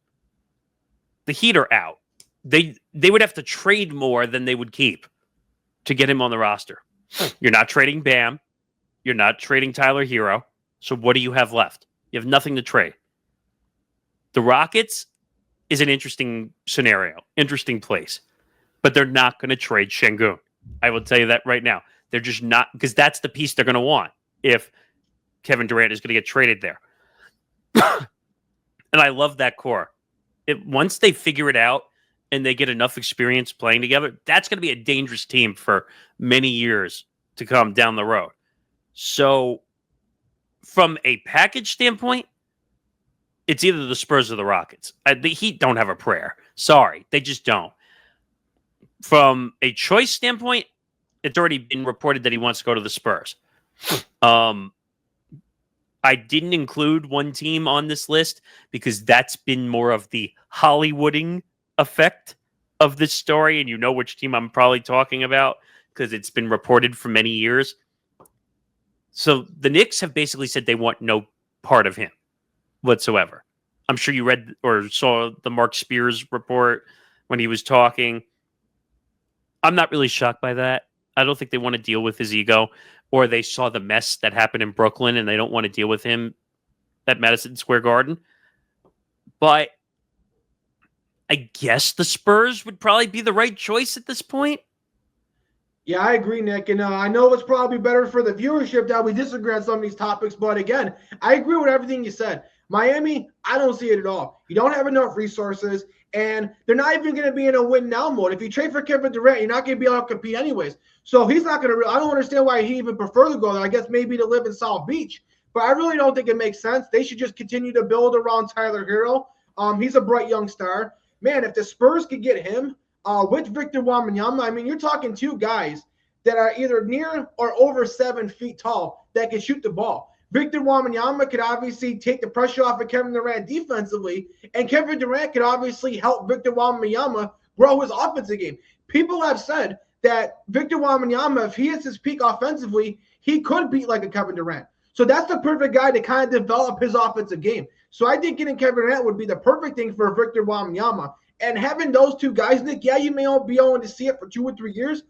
the Heat are out. They would have to trade more than they would keep to get him on the roster. You're not trading Bam. You're not trading Tyler Hero. So what do you have left? You have nothing to trade. The Rockets is an interesting scenario, interesting place. But they're not going to trade Şengün. I will tell you that right now. They're just not, because that's the piece they're going to want if Kevin Durant is going to get traded there. And I love that core. Once they figure it out and they get enough experience playing together, that's going to be a dangerous team for many years to come down the road. So, from a package standpoint, it's either the Spurs or the Rockets. The Heat don't have a prayer. Sorry, they just don't. From a choice standpoint, it's already been reported that he wants to go to the Spurs. I didn't include one team on this list because that's been more of the Hollywooding effect of this story, and you know which team I'm probably talking about because it's been reported for many years. So the Knicks have basically said they want no part of him whatsoever. I'm sure you read or saw the Mark Spears report when he was talking. I'm not really shocked by that. I don't think they want to deal with his ego, or they saw the mess that happened in Brooklyn and they don't want to deal with him at Madison Square Garden. But I guess the Spurs would probably be the right choice at this point. Yeah, I agree, Nick. And I know it's probably better for the viewership that we disagree on some of these topics. But again, I agree with everything you said. Miami, I don't see it at all. You don't have enough resources, and they're not even going to be in a win now mode. If you trade for Kevin Durant, you're not going to be able to compete anyways. So he's not going to. I don't understand why he even prefer to go there. I guess maybe to live in South Beach, but I really don't think it makes sense. They should just continue to build around Tyler Hero. He's a bright young star. Man, if the Spurs could get him with Victor Wembanyama, I mean, you're talking two guys that are either near or over 7 feet tall that can shoot the ball. Victor Wembanyama could obviously take the pressure off of Kevin Durant defensively, and Kevin Durant could obviously help Victor Wembanyama grow his offensive game. People have said that Victor Wembanyama, if he hits his peak offensively, he could beat like a Kevin Durant. So that's the perfect guy to kind of develop his offensive game. So I think getting Kevin Durant would be the perfect thing for Victor Wembanyama. And having those two guys, Nick, yeah, you may be able to see it for 2 or 3 years,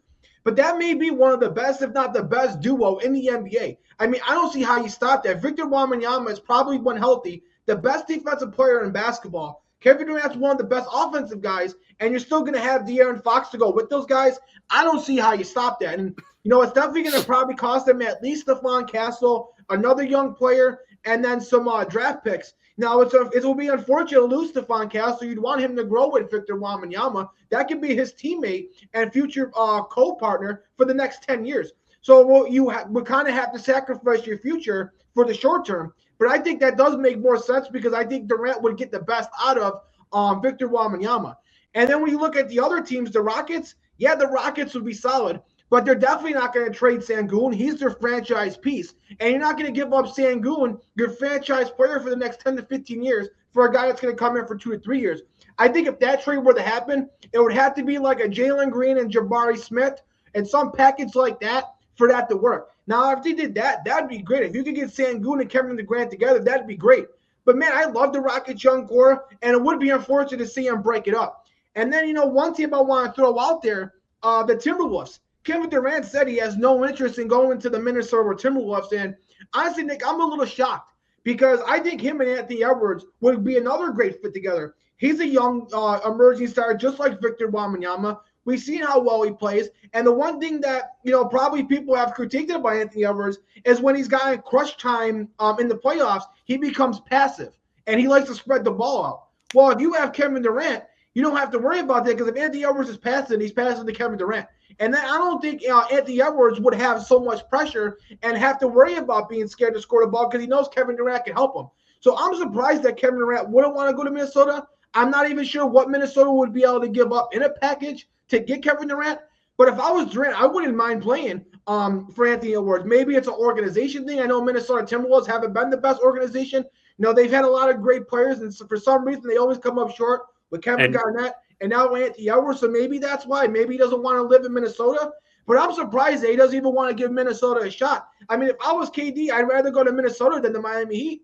but that may be one of the best, if not the best, duo in the NBA. I mean, I don't see how you stop that. Victor Wembanyama is probably, when healthy, the best defensive player in basketball. Kevin Durant's one of the best offensive guys, and you're still going to have De'Aaron Fox to go with those guys. I don't see how you stop that. And, you know, it's definitely going to probably cost them at least Stephon Castle, another young player, and then some draft picks. Now, it will be unfortunate to lose Stephon Castle. You'd want him to grow with Victor Wembanyama. That could be his teammate and future co-partner for the next 10 years. So you would kind of have to sacrifice your future for the short term. But I think that does make more sense because I think Durant would get the best out of Victor Wembanyama. And then when you look at the other teams, the Rockets, yeah, the Rockets would be solid. But they're definitely not going to trade Sengun. He's their franchise piece. And you're not going to give up Sengun, your franchise player, for the next 10 to 15 years for a guy that's going to come in for 2 to 3 years. I think if that trade were to happen, it would have to be like a Jalen Green and Jabari Smith and some package like that for that to work. Now, if they did that, that'd be great. If you could get Sengun and Kevin Durant together, that'd be great. But, man, I love the Rockets' young core, and it would be unfortunate to see him break it up. And then, you know, one team I want to throw out there, the Timberwolves. Kevin Durant said he has no interest in going to the Minnesota Timberwolves. And honestly, Nick, I'm a little shocked because I think him and Anthony Edwards would be another great fit together. He's a young emerging star, just like Victor Wembanyama. We've seen how well he plays. And the one thing that, you know, probably people have critiqued about Anthony Edwards is when he's got in crunch time in the playoffs, he becomes passive and he likes to spread the ball out. Well, if you have Kevin Durant, you don't have to worry about that because if Anthony Edwards is passing, he's passing to Kevin Durant. And then I don't think Anthony Edwards would have so much pressure and have to worry about being scared to score the ball because he knows Kevin Durant can help him. So I'm surprised that Kevin Durant wouldn't want to go to Minnesota. I'm not even sure what Minnesota would be able to give up in a package to get Kevin Durant. But if I was Durant, I wouldn't mind playing for Anthony Edwards. Maybe it's an organization thing. I know Minnesota Timberwolves haven't been the best organization. You know, they've had a lot of great players, and for some reason they always come up short with Kevin Garnett. And now Anthony Edwards, so maybe that's why. Maybe he doesn't want to live in Minnesota. But I'm surprised that he doesn't even want to give Minnesota a shot. I mean, if I was KD, I'd rather go to Minnesota than the Miami Heat.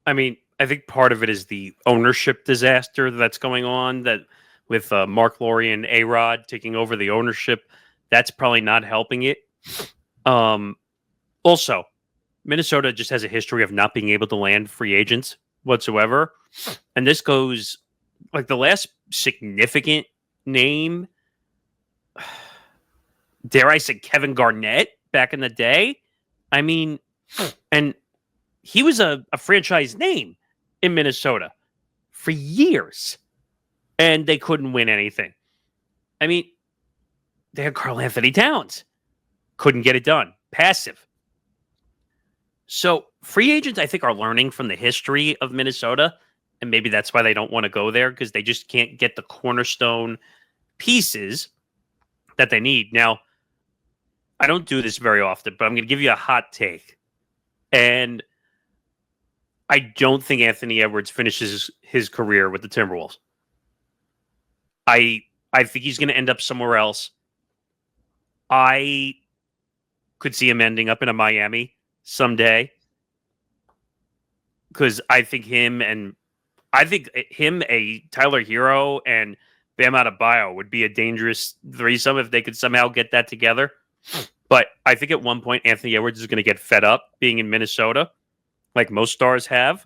I mean, I think part of it is the ownership disaster that's going on that with Mark Lowry and A-Rod taking over the ownership. That's probably not helping it. Also, Minnesota just has a history of not being able to land free agents whatsoever. And this goes... like the last significant name, dare I say Kevin Garnett back in the day. I mean, and he was a franchise name in Minnesota for years, and they couldn't win anything. I mean, they had Karl Anthony Towns. Couldn't get it done. Passive. So free agents, I think, are learning from the history of Minnesota, and maybe that's why they don't want to go there because they just can't get the cornerstone pieces that they need. Now, I don't do this very often, but I'm going to give you a hot take. And I don't think Anthony Edwards finishes his career with the Timberwolves. I think he's going to end up somewhere else. I could see him ending up in a Miami someday because I think him, a Tyler Hero, and Bam Adebayo would be a dangerous threesome if they could somehow get that together. But I think at one point Anthony Edwards is going to get fed up being in Minnesota, like most stars have,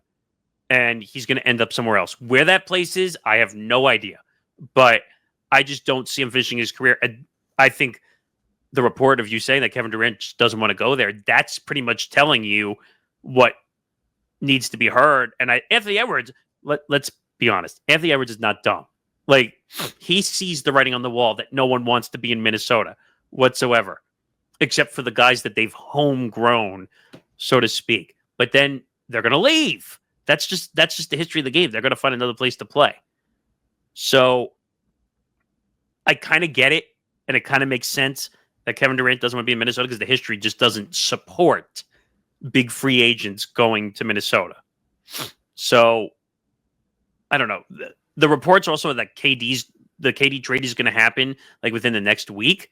and he's going to end up somewhere else. Where that place is, I have no idea. But I just don't see him finishing his career. I think the report of you saying that Kevin Durant just doesn't want to go there, that's pretty much telling you what needs to be heard. And Anthony Edwards, let's be honest, Anthony Edwards is not dumb. Like, he sees the writing on the wall that no one wants to be in Minnesota whatsoever, except for the guys that they've homegrown, so to speak. But then they're going to leave. That's just the history of the game. They're going to find another place to play. So I kind of get it, and it kind of makes sense that Kevin Durant doesn't want to be in Minnesota because the history just doesn't support big free agents going to Minnesota. So I don't know. The reports also that the KD trade is going to happen like within the next week.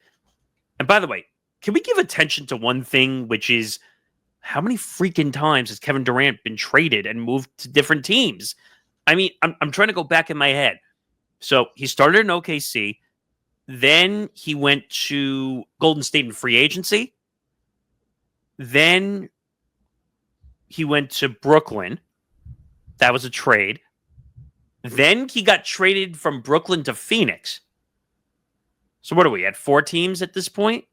And by the way, can we give attention to one thing, which is how many freaking times has Kevin Durant been traded and moved to different teams? I mean, I'm trying to go back in my head. So he started in OKC. Then he went to Golden State in free agency. Then he went to Brooklyn. That was a trade. Then he got traded from Brooklyn to Phoenix. So what are we at? 4 teams at this point?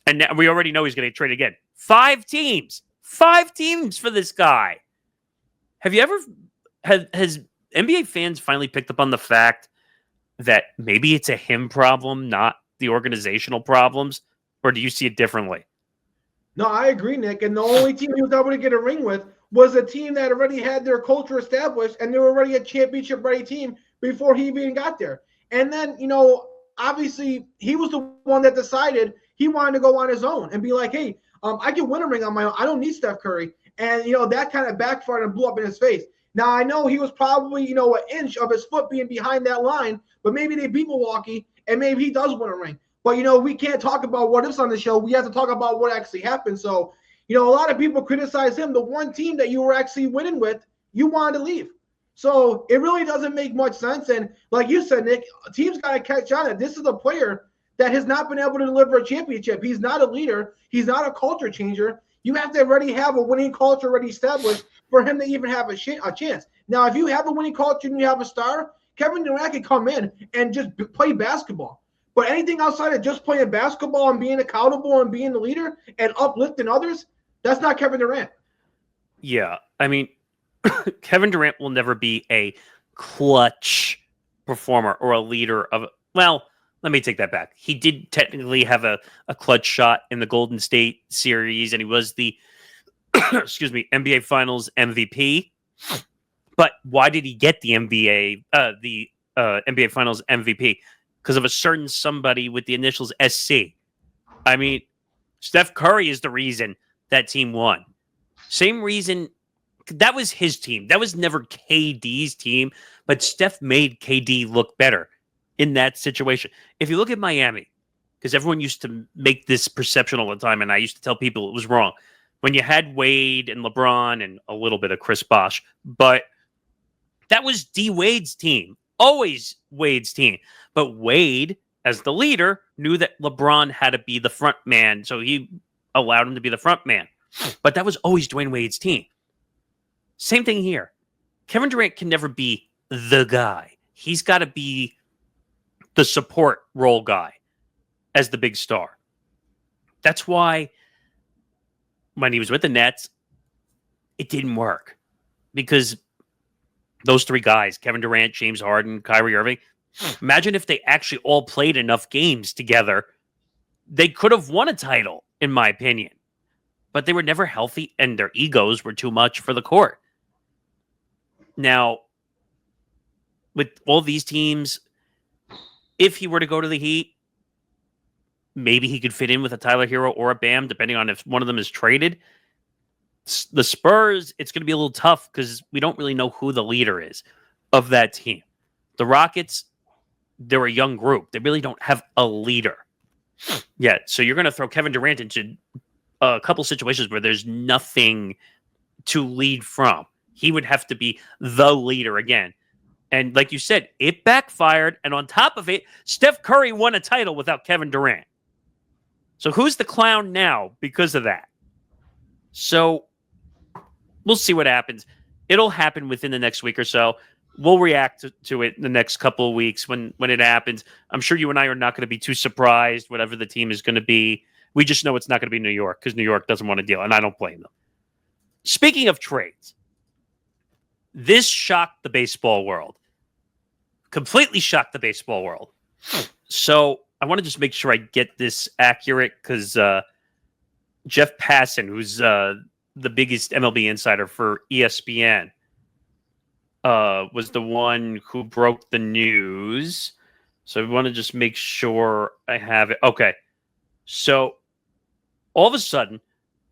And now we already know he's going to get traded again. 5 teams. 5 teams for this guy. Have you ever... Has NBA fans finally picked up on the fact that maybe it's a him problem, not the organizational problems? Or do you see it differently? No, I agree, Nick. And the only team he was able to get a ring with was a team that already had their culture established, and they were already a championship-ready team before he even got there. And then, obviously, he was the one that decided he wanted to go on his own and be like, hey, I can win a ring on my own. I don't need Steph Curry. And, that kind of backfired and blew up in his face. Now, I know he was probably, an inch of his foot being behind that line, but maybe they beat Milwaukee, and maybe he does win a ring. But, we can't talk about what ifs on the show. We have to talk about what actually happened. So, a lot of people criticize him. The one team that you were actually winning with, you wanted to leave. So it really doesn't make much sense. And like you said, Nick, teams got to catch on it. This is a player that has not been able to deliver a championship. He's not a leader. He's not a culture changer. You have to already have a winning culture already established for him to even have a chance. Now, if you have a winning culture and you have a star, Kevin Durant can come in and just play basketball. But anything outside of just playing basketball and being accountable and being the leader and uplifting others, that's not Kevin Durant. Yeah, I mean, Kevin Durant will never be a clutch performer or a leader of. Well, let me take that back. He did technically have a clutch shot in the Golden State series, and he was the NBA Finals MVP. But why did he get the NBA Finals MVP? Because of a certain somebody with the initials SC. I mean, Steph Curry is the reason that team won. Same reason. That was his team. That was never KD's team, but Steph made KD look better in that situation. If you look at Miami, because everyone used to make this perception all the time, and I used to tell people it was wrong. When you had Wade and LeBron and a little bit of Chris Bosh, but that was D. Wade's team. Always Wade's team. But Wade, as the leader, knew that LeBron had to be the front man, so he allowed him to be the front man. But that was always Dwayne Wade's team. Same thing here. Kevin Durant can never be the guy. He's got to be the support role guy as the big star. That's why when he was with the Nets, it didn't work. Because those 3 guys, Kevin Durant, James Harden, Kyrie Irving, imagine if they actually all played enough games together. They could have won a title, in my opinion. but they were never healthy and their egos were too much for the court. Now, with all these teams, if he were to go to the Heat, maybe he could fit in with a Tyler Hero or a Bam, depending on if one of them is traded. The Spurs, it's going to be a little tough because we don't really know who the leader is of that team. The Rockets, they're a young group. They really don't have a leader yet. So you're going to throw Kevin Durant into a couple situations where there's nothing to lead from. He would have to be the leader again. And like you said, it backfired. And on top of it, Steph Curry won a title without Kevin Durant. So who's the clown now because of that? So we'll see what happens. It'll happen within the next week or so. We'll react to it in the next couple of weeks when it happens. I'm sure you and I are not going to be too surprised, whatever the team is going to be. We just know it's not going to be New York because New York doesn't want to deal, and I don't blame them. Speaking of trades, this shocked the baseball world. Completely shocked the baseball world. So I want to just make sure I get this accurate because Jeff Passan, who's the biggest MLB insider for ESPN, was the one who broke the news. So I want to just make sure I have it. Okay. So all of a sudden,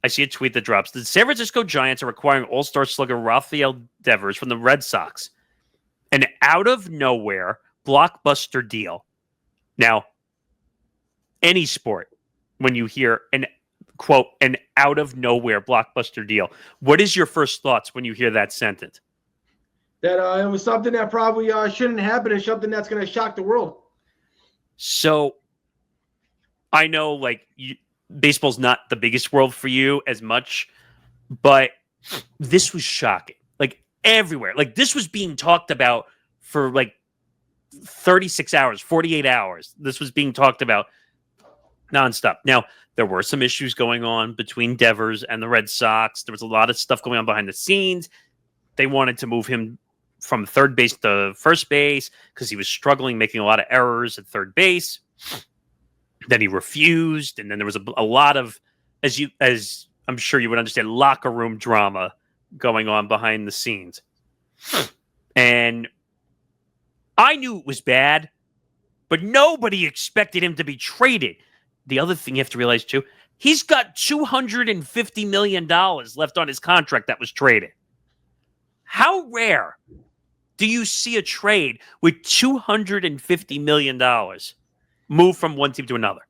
I see a tweet that drops. The San Francisco Giants are acquiring all-star slugger Rafael Devers from the Red Sox. An out-of-nowhere blockbuster deal. Now, any sport, when you hear an, quote, an out-of-nowhere blockbuster deal, what is your first thoughts when you hear that sentence? That it was something that probably shouldn't happen and something that's going to shock the world. So, I know, like, baseball's not the biggest world for you as much, but this was shocking. Like, everywhere. Like, this was being talked about for, like, 36 hours, 48 hours. This was being talked about nonstop. Now, there were some issues going on between Devers and the Red Sox. There was a lot of stuff going on behind the scenes. They wanted to move him from third base to first base because he was struggling, making a lot of errors at third base. Then he refused, and then there was a lot of, as I'm sure you would understand, locker room drama going on behind the scenes. And I knew it was bad, but nobody expected him to be traded. The other thing you have to realize, too, he's got $250 million left on his contract that was traded. How rare do you see a trade with $250 million move from one team to another?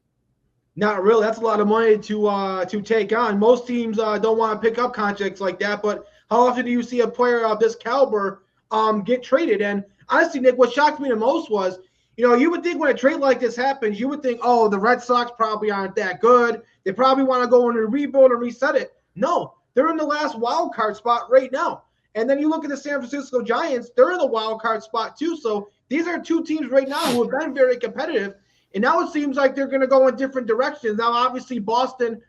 Not really. That's a lot of money to take on. Most teams don't want to pick up contracts like that. But how often do you see a player of this caliber get traded? And honestly, Nick, what shocked me the most was, you would think when a trade like this happens, you would think, oh, the Red Sox probably aren't that good. They probably want to go in and rebuild and reset it. No, they're in the last wild card spot right now. And then you look at the San Francisco Giants, they're in the wild card spot too. So these are two teams right now who have been very competitive. And now it seems like they're going to go in different directions. Now, obviously, Boston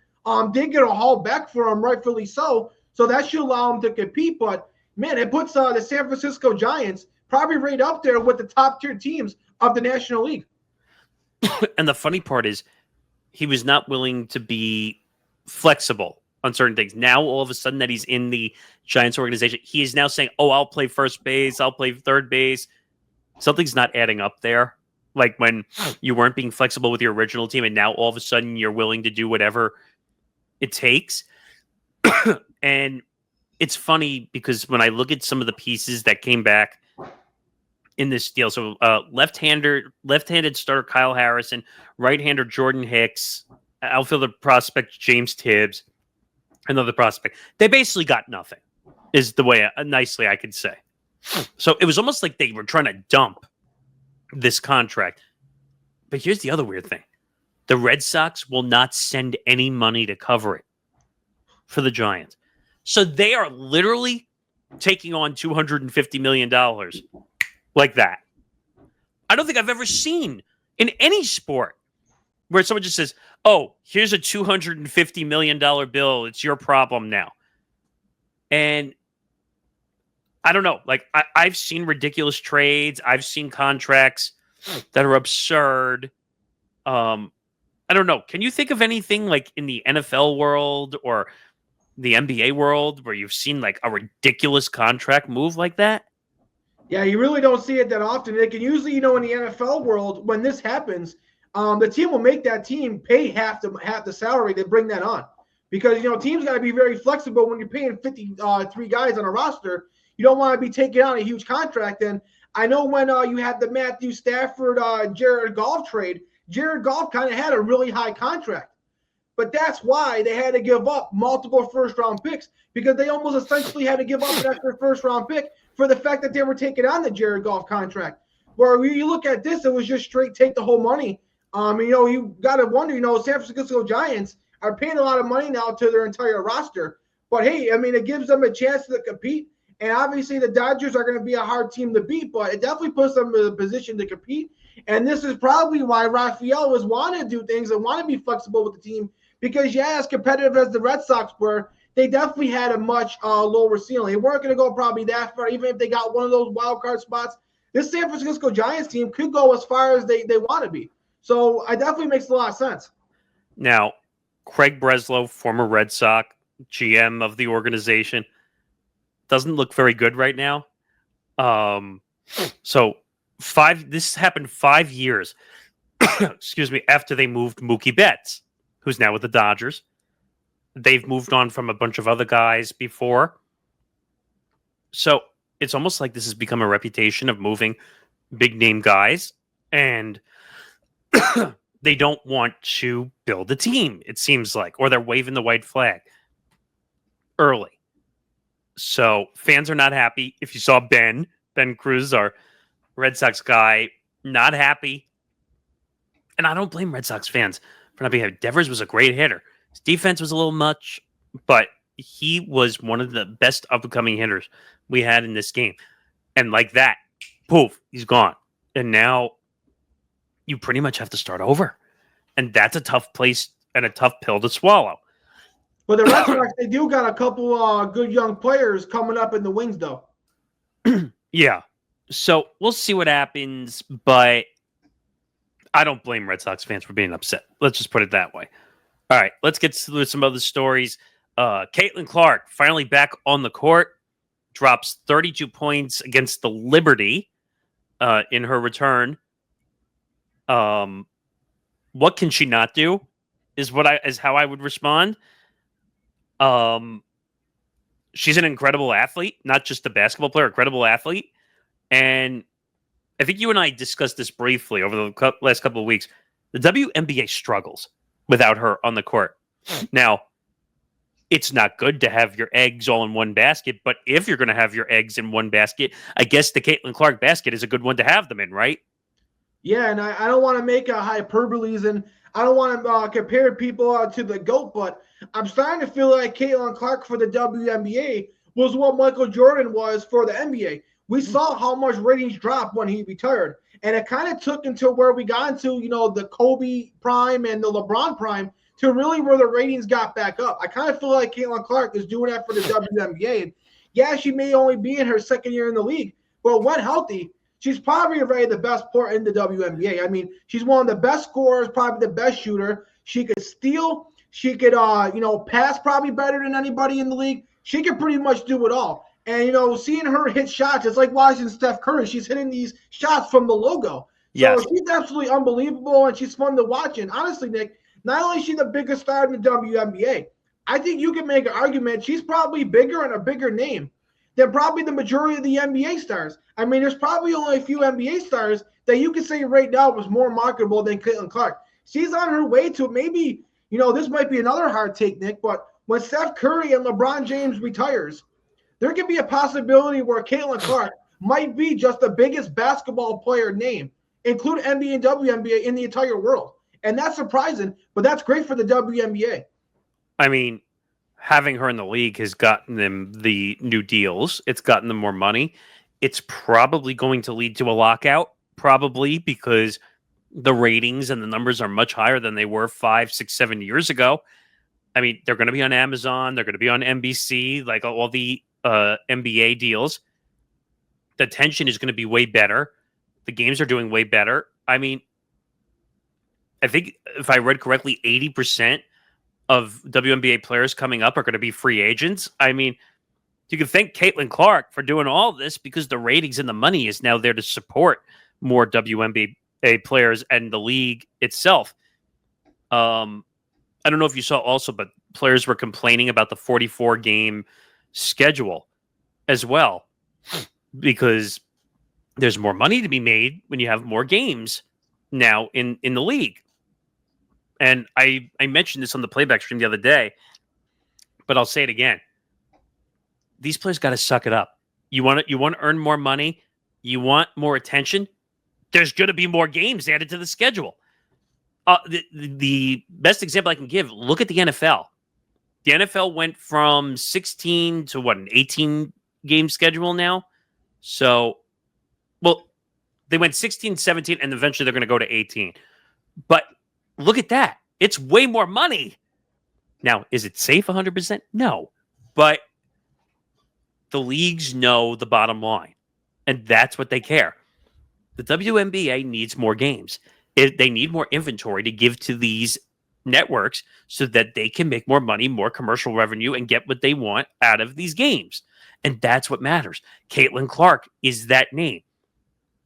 did get a haul back for them, rightfully so. So that should allow them to compete. But, man, it puts the San Francisco Giants probably right up there with the top-tier teams of the National League. And the funny part is he was not willing to be flexible on certain things. Now, all of a sudden that he's in the Giants organization, he is now saying, oh, I'll play first base, I'll play third base. Something's not adding up there. Like when you weren't being flexible with your original team and now all of a sudden you're willing to do whatever it takes. And it's funny because when I look at some of the pieces that came back in this deal, so left-handed starter Kyle Harrison, right-hander Jordan Hicks, outfielder prospect James Tibbs, another prospect. They basically got nothing, is the way nicely I could say. So it was almost like they were trying to dump this contract. But here's the other weird thing. The Red Sox will not send any money to cover it for the Giants. So they are literally taking on $250 million like that. I don't think I've ever seen in any sport where someone just says, oh, here's a $250 million bill. It's your problem now. And I don't know. Like, I've seen ridiculous trades. I've seen contracts that are absurd. I don't know. Can you think of anything like in the NFL world or the NBA world where you've seen like a ridiculous contract move like that? Yeah, you really don't see it that often, Nick. And usually, in the NFL world, when this happens, the team will make that team pay half the salary to bring that on, because teams got to be very flexible when you're paying 53 guys on a roster. You don't want to be taking on a huge contract. And I know when you had the Matthew Stafford, Jared Goff trade, Jared Goff kind of had a really high contract. But that's why they had to give up multiple first-round picks, because they almost essentially had to give up an extra first-round pick for the fact that they were taking on the Jared Goff contract. Where you look at this, it was just straight take the whole money. You got to wonder, San Francisco Giants are paying a lot of money now to their entire roster. But, hey, it gives them a chance to compete. And obviously the Dodgers are going to be a hard team to beat, but it definitely puts them in a position to compete. And this is probably why Rafael was wanting to do things and want to be flexible with the team, because, as competitive as the Red Sox were, they definitely had a much lower ceiling. They weren't going to go probably that far, even if they got one of those wild card spots. This San Francisco Giants team could go as far as they want to be. So it definitely makes a lot of sense. Now, Craig Breslow, former Red Sox GM of the organization, doesn't look very good right now. This happened 5 years, excuse me, after they moved Mookie Betts, who's now with the Dodgers. They've moved on from a bunch of other guys before. So it's almost like this has become a reputation of moving big name guys, and they don't want to build a team, it seems like, or they're waving the white flag early. So fans are not happy. If you saw Ben Cruz, our Red Sox guy, not happy. And I don't blame Red Sox fans for not being happy. Devers was a great hitter. His defense was a little much, but he was one of the best up-and-coming hitters we had in this game. And like that, poof, he's gone. And now you pretty much have to start over. And that's a tough place and a tough pill to swallow. But the Red Sox, they do got a couple good young players coming up in the wings, though. Yeah. So we'll see what happens, but I don't blame Red Sox fans for being upset. Let's just put it that way. All right, let's get to some other stories. Caitlin Clark, finally back on the court, drops 32 points against the Liberty in her return. What can she not do is how I would respond. She's an incredible athlete, not just a basketball player, incredible athlete. And I think you and I discussed this briefly over the last couple of weeks. The WNBA struggles without her on the court. Now, it's not good to have your eggs all in one basket, but if you're going to have your eggs in one basket, I guess the Caitlin Clark basket is a good one to have them in, right? Yeah, and I don't want to make hyperboles, and I don't want to compare people to the GOAT, but I'm starting to feel like Caitlin Clark for the WNBA was what Michael Jordan was for the NBA. We saw how much ratings dropped when he retired, and it kind of took until where we got into, the Kobe prime and the LeBron prime to really where the ratings got back up. I kind of feel like Caitlin Clark is doing that for the WNBA. And yeah, she may only be in her second year in the league, but when healthy, she's probably already the best player in the WNBA. I mean, she's one of the best scorers, probably the best shooter. She could steal. She could, pass probably better than anybody in the league. She could pretty much do it all. And, seeing her hit shots, it's like watching Steph Curry. She's hitting these shots from the logo. So she's absolutely unbelievable, and she's fun to watch. And honestly, Nick, not only is she the biggest star in the WNBA, I think you can make an argument she's probably bigger and a bigger name than probably the majority of the NBA stars. I mean, there's probably only a few NBA stars that you can say right now was more marketable than Caitlin Clark. She's on her way to maybe, this might be another hard take, Nick, but when Steph Curry and LeBron James retires, there could be a possibility where Caitlin Clark might be just the biggest basketball player name, including NBA and WNBA, in the entire world. And that's surprising, but that's great for the WNBA. I mean, having her in the league has gotten them the new deals. It's gotten them more money. It's probably going to lead to a lockout, probably because the ratings and the numbers are much higher than they were 5, 6, 7 years ago. I mean, they're going to be on Amazon. They're going to be on NBC, like all the NBA deals. The tension is going to be way better. The games are doing way better. I mean, I think if I read correctly, 80% of WNBA players coming up are going to be free agents. I mean, you can thank Caitlin Clark for doing all this because the ratings and the money is now there to support more WNBA players and the league itself. I don't know if you saw also, but players were complaining about the 44 game schedule as well because there's more money to be made when you have more games now in the league. And I mentioned this on the Playback stream the other day, but I'll say it again. These players got to suck it up. You want to earn more money. You want more attention. There's going to be more games added to the schedule. The best example I can give, look at the NFL. The NFL went from 16 to an 18 game schedule now. So, well, they went 16, 17, and eventually they're going to go to 18. But look at that. It's way more money. Now, is it safe 100%? No. But the leagues know the bottom line, and that's what they care. The WNBA needs more games. They need more inventory to give to these networks so that they can make more money, more commercial revenue, and get what they want out of these games. And that's what matters. Caitlin Clark is that name.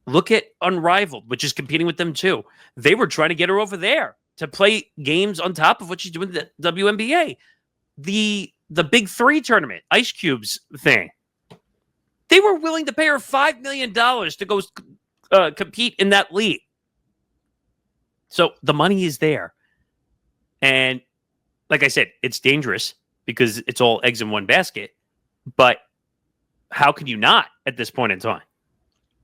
Look at Unrivaled, which is competing with them too. They were trying to get her over there to play games on top of what she's doing in the WNBA. The Big Three tournament, Ice Cube's thing. They were willing to pay her $5 million to go compete in that league. So the money is there. And like I said, it's dangerous because it's all eggs in one basket. But how can you not at this point in time?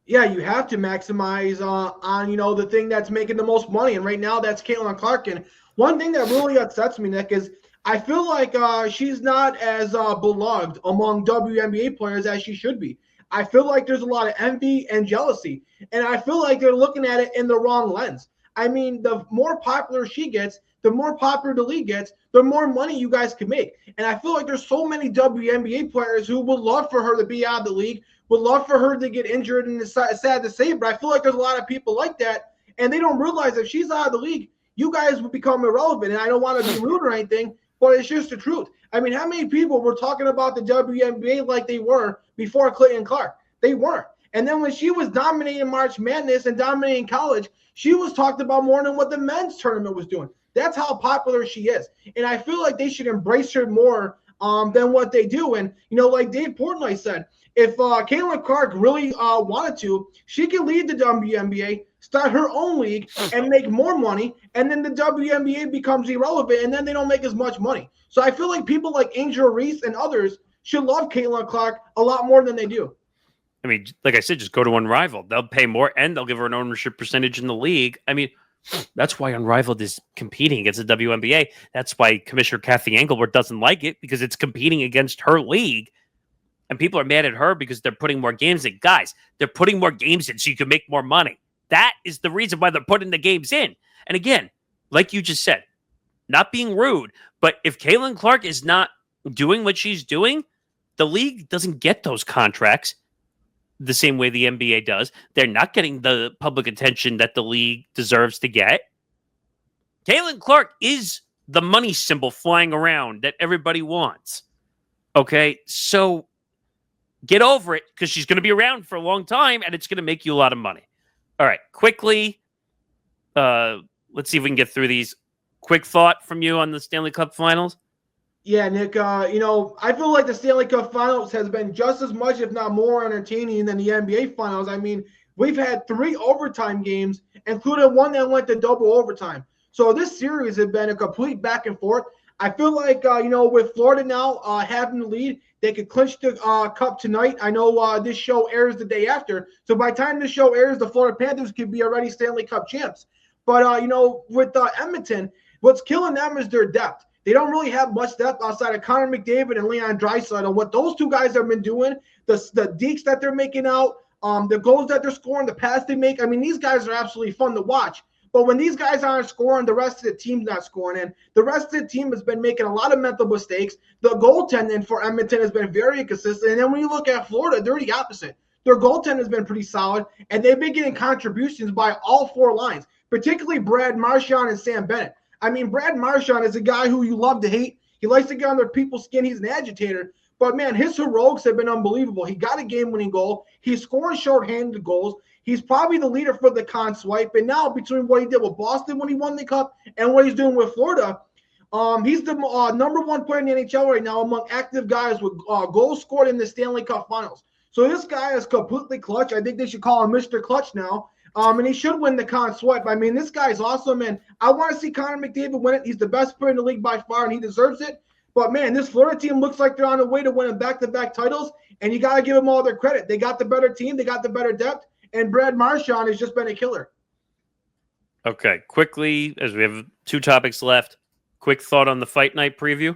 Yeah, you have to maximize on, the thing that's making the most money. And right now that's Caitlin Clark. And one thing that really upsets me, Nick, is I feel like she's not as beloved among WNBA players as she should be. I feel like there's a lot of envy and jealousy. And I feel like they're looking at it in the wrong lens. I mean, the more popular she gets, the more popular the league gets, the more money you guys can make. And I feel like there's so many WNBA players who would love for her to be out of the league, would love for her to get injured, and it's sad to say, but I feel like there's a lot of people like that, and they don't realize if she's out of the league, you guys will become irrelevant. And I don't want to be rude or anything, but it's just the truth. I mean, how many people were talking about the WNBA like they were before Caitlin Clark? They weren't. And then when she was dominating March Madness and dominating college, she was talked about more than what the men's tournament was doing. That's how popular she is. And I feel like they should embrace her more than what they do. And, like Dave Portnoy said, if Caitlin Clark really wanted to, she could leave the WNBA, start her own league, and make more money. And then the WNBA becomes irrelevant, and then they don't make as much money. So I feel like people like Angel Reese and others should love Caitlin Clark a lot more than they do. I mean, like I said, just go to Unrivaled. They'll pay more, and they'll give her an ownership percentage in the league. I mean, that's why Unrivaled is competing against the WNBA. That's why Commissioner Kathy Engelbert doesn't like it, because it's competing against her league. And people are mad at her because they're putting more games in. Guys, they're putting more games in so you can make more money. That is the reason why they're putting the games in. And again, like you just said, not being rude, but if Caitlin Clark is not doing what she's doing, the league doesn't get those contracts the same way the NBA does. They're not getting the public attention that the league deserves to get. Caitlin Clark is the money symbol flying around that everybody wants. Okay, so get over it, because she's going to be around for a long time, and it's going to make you a lot of money. All right, quickly, let's see if we can get through these. Quick thought from you on the Stanley Cup Finals? Yeah, Nick, I feel like the Stanley Cup Finals has been just as much, if not more, entertaining than the NBA Finals. I mean, we've had 3 overtime games, including one that went to double overtime. So this series has been a complete back and forth. I feel like, with Florida now having the lead, they could clinch the cup tonight. I know this show airs the day after. So by the time this show airs, the Florida Panthers could be already Stanley Cup champs. But, with Edmonton, what's killing them is their depth. They don't really have much depth outside of Connor McDavid and Leon Draisaitl. What those two guys have been doing, the dekes that they're making out, the goals that they're scoring, the pass they make, I mean, these guys are absolutely fun to watch. But when these guys aren't scoring, the rest of the team's not scoring. And the rest of the team has been making a lot of mental mistakes. The goaltending for Edmonton has been very inconsistent. And then when you look at Florida, they're the opposite. Their goaltending has been pretty solid, and they've been getting contributions by all 4 lines, particularly Brad Marchand and Sam Bennett. I mean, Brad Marchand is a guy who you love to hate. He likes to get under people's skin. He's an agitator. But, man, his heroics have been unbelievable. He got a game-winning goal. He's scoring short-handed goals. He's probably the leader for the con swipe. And now between what he did with Boston when he won the Cup and what he's doing with Florida, he's the number one player in the NHL right now among active guys with goals scored in the Stanley Cup Finals. So this guy is completely clutch. I think they should call him Mr. Clutch now. And he should win the con swipe. I mean, this guy's awesome, and I want to see Connor McDavid win it. He's the best player in the league by far, and he deserves it. But, man, this Florida team looks like they're on the way to winning back-to-back titles, and you got to give them all their credit. They got the better team. They got the better depth, and Brad Marchand has just been a killer. Okay, quickly, as we have 2 topics left, quick thought on the fight night preview?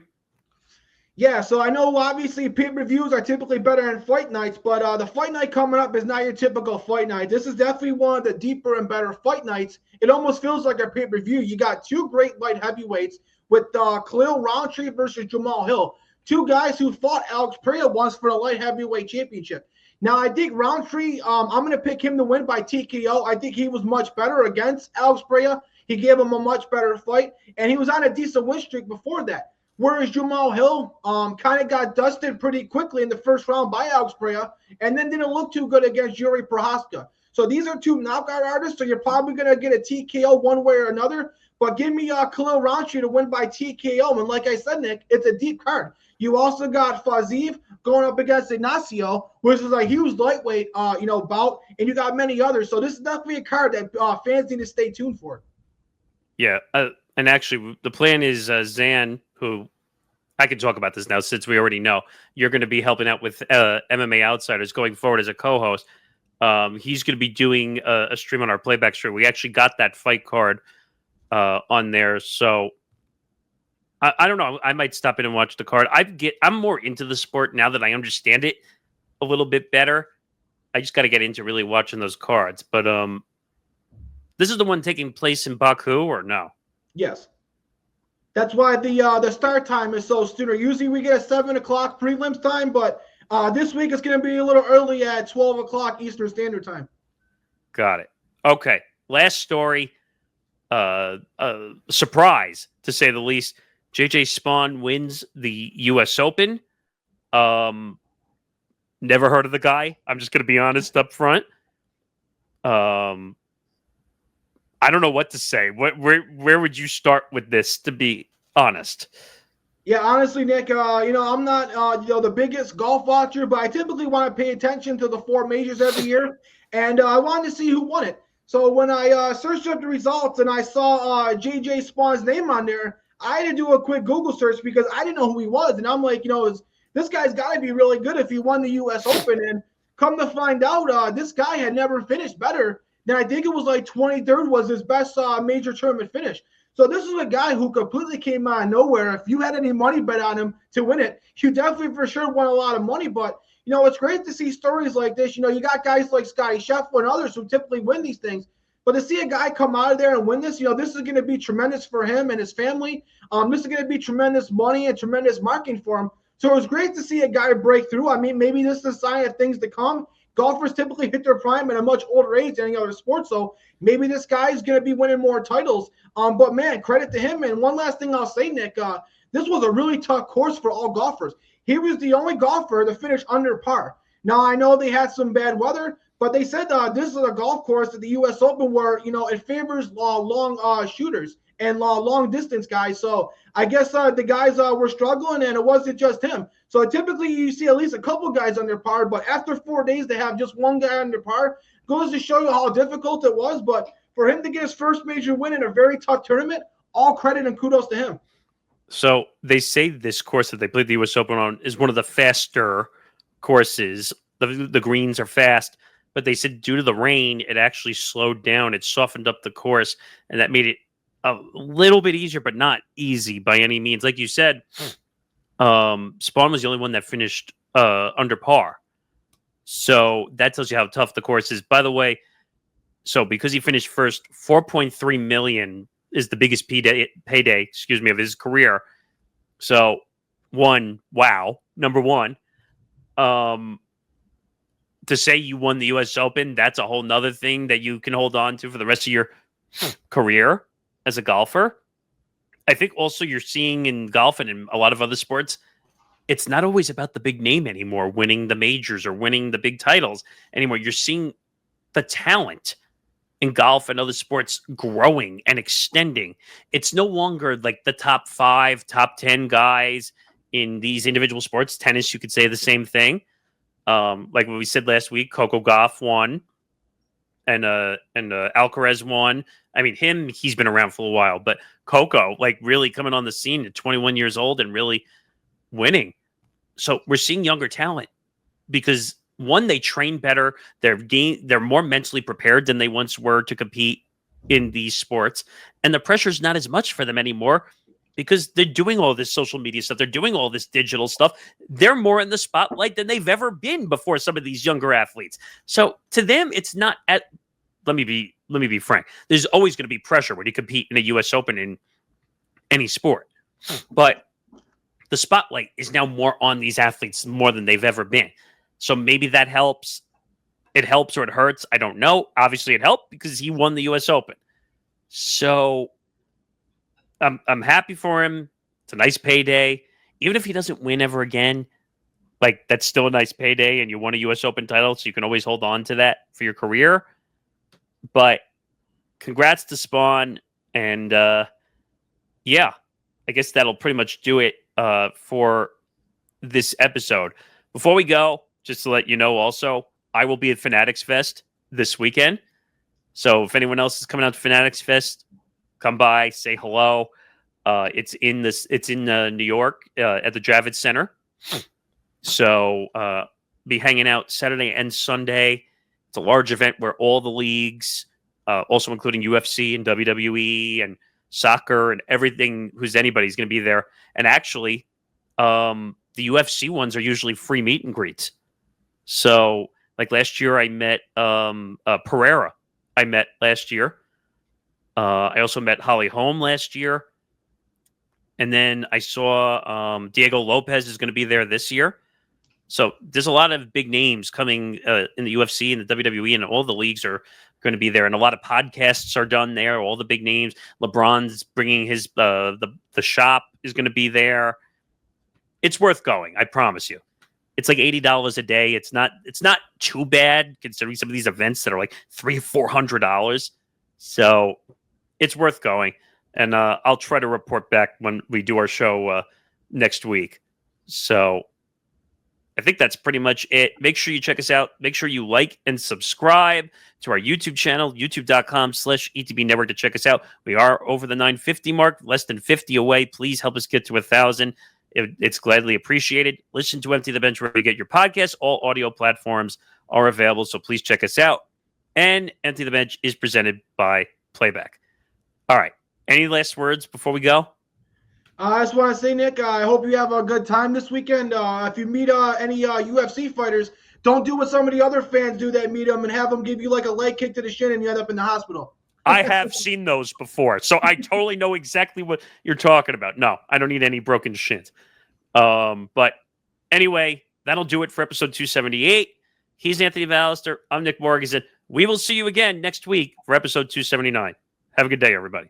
Yeah, so I know obviously pay-per-views are typically better than fight nights, but the fight night coming up is not your typical fight night. This is definitely one of the deeper and better fight nights. It almost feels like a pay-per-view. You got 2 great light heavyweights with Khalil Rountree versus Jamal Hill, 2 guys who fought Alex Pereira once for the light heavyweight championship. Now, I think Rountree, I'm going to pick him to win by TKO. I think he was much better against Alex Pereira. He gave him a much better fight, and he was on a decent win streak before that. Whereas Jamal Hill kind of got dusted pretty quickly in the first round by Alex Pereira and then didn't look too good against Yuri Prohaska. So these are 2 knockout artists, so you're probably going to get a TKO one way or another. But give me Khalil Rountree to win by TKO. And like I said, Nick, it's a deep card. You also got Faziev going up against Ignacio, which is a huge lightweight, bout. And you got many others. So this is definitely a card that fans need to stay tuned for. Yeah, and actually, the plan is Zan, who I can talk about this now since we already know you're going to be helping out with MMA Outsiders going forward as a co-host. He's going to be doing a stream on our Playback stream. We actually got that fight card on there, so I don't know. I might stop in and watch the card. I'm more into the sport now that I understand it a little bit better. I just got to get into really watching those cards. But this is the one taking place in Baku, or no? Yes. That's why the start time is so sooner. Usually we get a 7 o'clock prelims time, but this week it's going to be a little early at 12 o'clock Eastern Standard Time. Got it. Okay. Last story. Surprise, to say the least. JJ Spaun wins the U.S. Open. Never heard of the guy. I'm just going to be honest up front. I don't know what to say. Where would you start with this, to be honest? Yeah, honestly, Nick, I'm not, the biggest golf watcher, but I typically want to pay attention to the 4 majors every year, and I wanted to see who won it. So when I searched up the results and I saw JJ Spaun's name on there, I had to do a quick Google search because I didn't know who he was, and I'm like, this guy's got to be really good if he won the U.S. Open, and come to find out, this guy had never finished better. Then I think it was like 23rd was his best major tournament finish. So this is a guy who completely came out of nowhere. If you had any money bet on him to win it, you definitely for sure won a lot of money. But, it's great to see stories like this. You got guys like Scotty Scheffler and others who typically win these things. But to see a guy come out of there and win this, this is going to be tremendous for him and his family. This is going to be tremendous money and tremendous marketing for him. So it was great to see a guy break through. I mean, maybe this is a sign of things to come. Golfers typically hit their prime at a much older age than any other sport, so maybe this guy is going to be winning more titles. But, man, credit to him. And one last thing I'll say, Nick, this was a really tough course for all golfers. He was the only golfer to finish under par. Now, I know they had some bad weather, but they said this is a golf course at the U.S. Open where, it favors long shooters and long distance guys. So I guess the guys were struggling, and it wasn't just him. So typically you see at least a couple guys under par, but after 4 days to have just one guy under par goes to show you how difficult it was. But for him to get his first major win in a very tough tournament, all credit and kudos to him. So they say this course that they played the U.S. Open on is one of the faster courses. The greens are fast, but they said due to the rain, it actually slowed down. It softened up the course, and that made it a little bit easier, but not easy by any means. Like you said, Spaun was the only one that finished under par. So that tells you how tough the course is. By the way, so because he finished first, $4.3 million is the biggest payday, of his career. So number one. To say you won the U.S. Open, that's a whole nother thing that you can hold on to for the rest of your career as a golfer. I think also you're seeing in golf and in a lot of other sports, it's not always about the big name anymore, winning the majors or winning the big titles anymore. You're seeing the talent in golf and other sports growing and extending. It's no longer like the top 5, top 10 guys in these individual sports. Tennis, you could say the same thing. Like what we said last week, Coco Gauff won, and Alcaraz won. I mean, he's been around for a while, but Coco, like really coming on the scene at 21 years old and really winning. So we're seeing younger talent because one, they train better. They're more mentally prepared than they once were to compete in these sports, and the pressure's not as much for them anymore because they're doing all this social media stuff. They're doing all this digital stuff. They're more in the spotlight than they've ever been before. Some of these younger athletes. So to them, it's not at. Let me be frank. There's always going to be pressure when you compete in a U.S. Open in any sport, but the spotlight is now more on these athletes more than they've ever been. So maybe that helps. It helps or it hurts. I don't know. Obviously, it helped because he won the U.S. Open. So I'm happy for him. It's a nice payday. Even if he doesn't win ever again, like that's still a nice payday, and you won a U.S. Open title, so you can always hold on to that for your career. But congrats to Spaun, and yeah, I guess that'll pretty much do it for this episode. Before we go, just to let you know also, I will be at Fanatics Fest this weekend. So if anyone else is coming out to Fanatics Fest, come by, say hello. It's in New York at the Javits Center. So be hanging out Saturday and Sunday. It's a large event where all the leagues, also including UFC and WWE and soccer and everything, anybody's going to be there. And actually, the UFC ones are usually free meet and greets. So, like last year, I met Pereira. I met last year. I also met Holly Holm last year. And then I saw Diego Lopez is going to be there this year. So there's a lot of big names coming in the UFC and the WWE, and all the leagues are going to be there. And a lot of podcasts are done there. All the big names. LeBron's bringing his the shop is going to be there. It's worth going. I promise you. It's like $80 a day. It's not too bad considering some of these events that are like $300-$400. So it's worth going. And I'll try to report back when we do our show next week. So I think that's pretty much it. Make sure you check us out. Make sure you like and subscribe to our YouTube channel, youtube.com/ETB Network to check us out. We are over the 950 mark, less than 50 away. Please help us get to 1,000. It's gladly appreciated. Listen to Empty the Bench wherever you get your podcasts. All audio platforms are available, so please check us out. And Empty the Bench is presented by Playback. All right. Any last words before we go? I just want to say, Nick, I hope you have a good time this weekend. If you meet any UFC fighters, don't do what some of the other fans do that meet them and have them give you like a leg kick to the shin and you end up in the hospital. I have seen those before, so I totally know exactly what you're talking about. No, I don't need any broken shins. But anyway, that'll do it for episode 278. He's Anthony Balester. I'm Nick Morgasen. We will see you again next week for episode 279. Have a good day, everybody.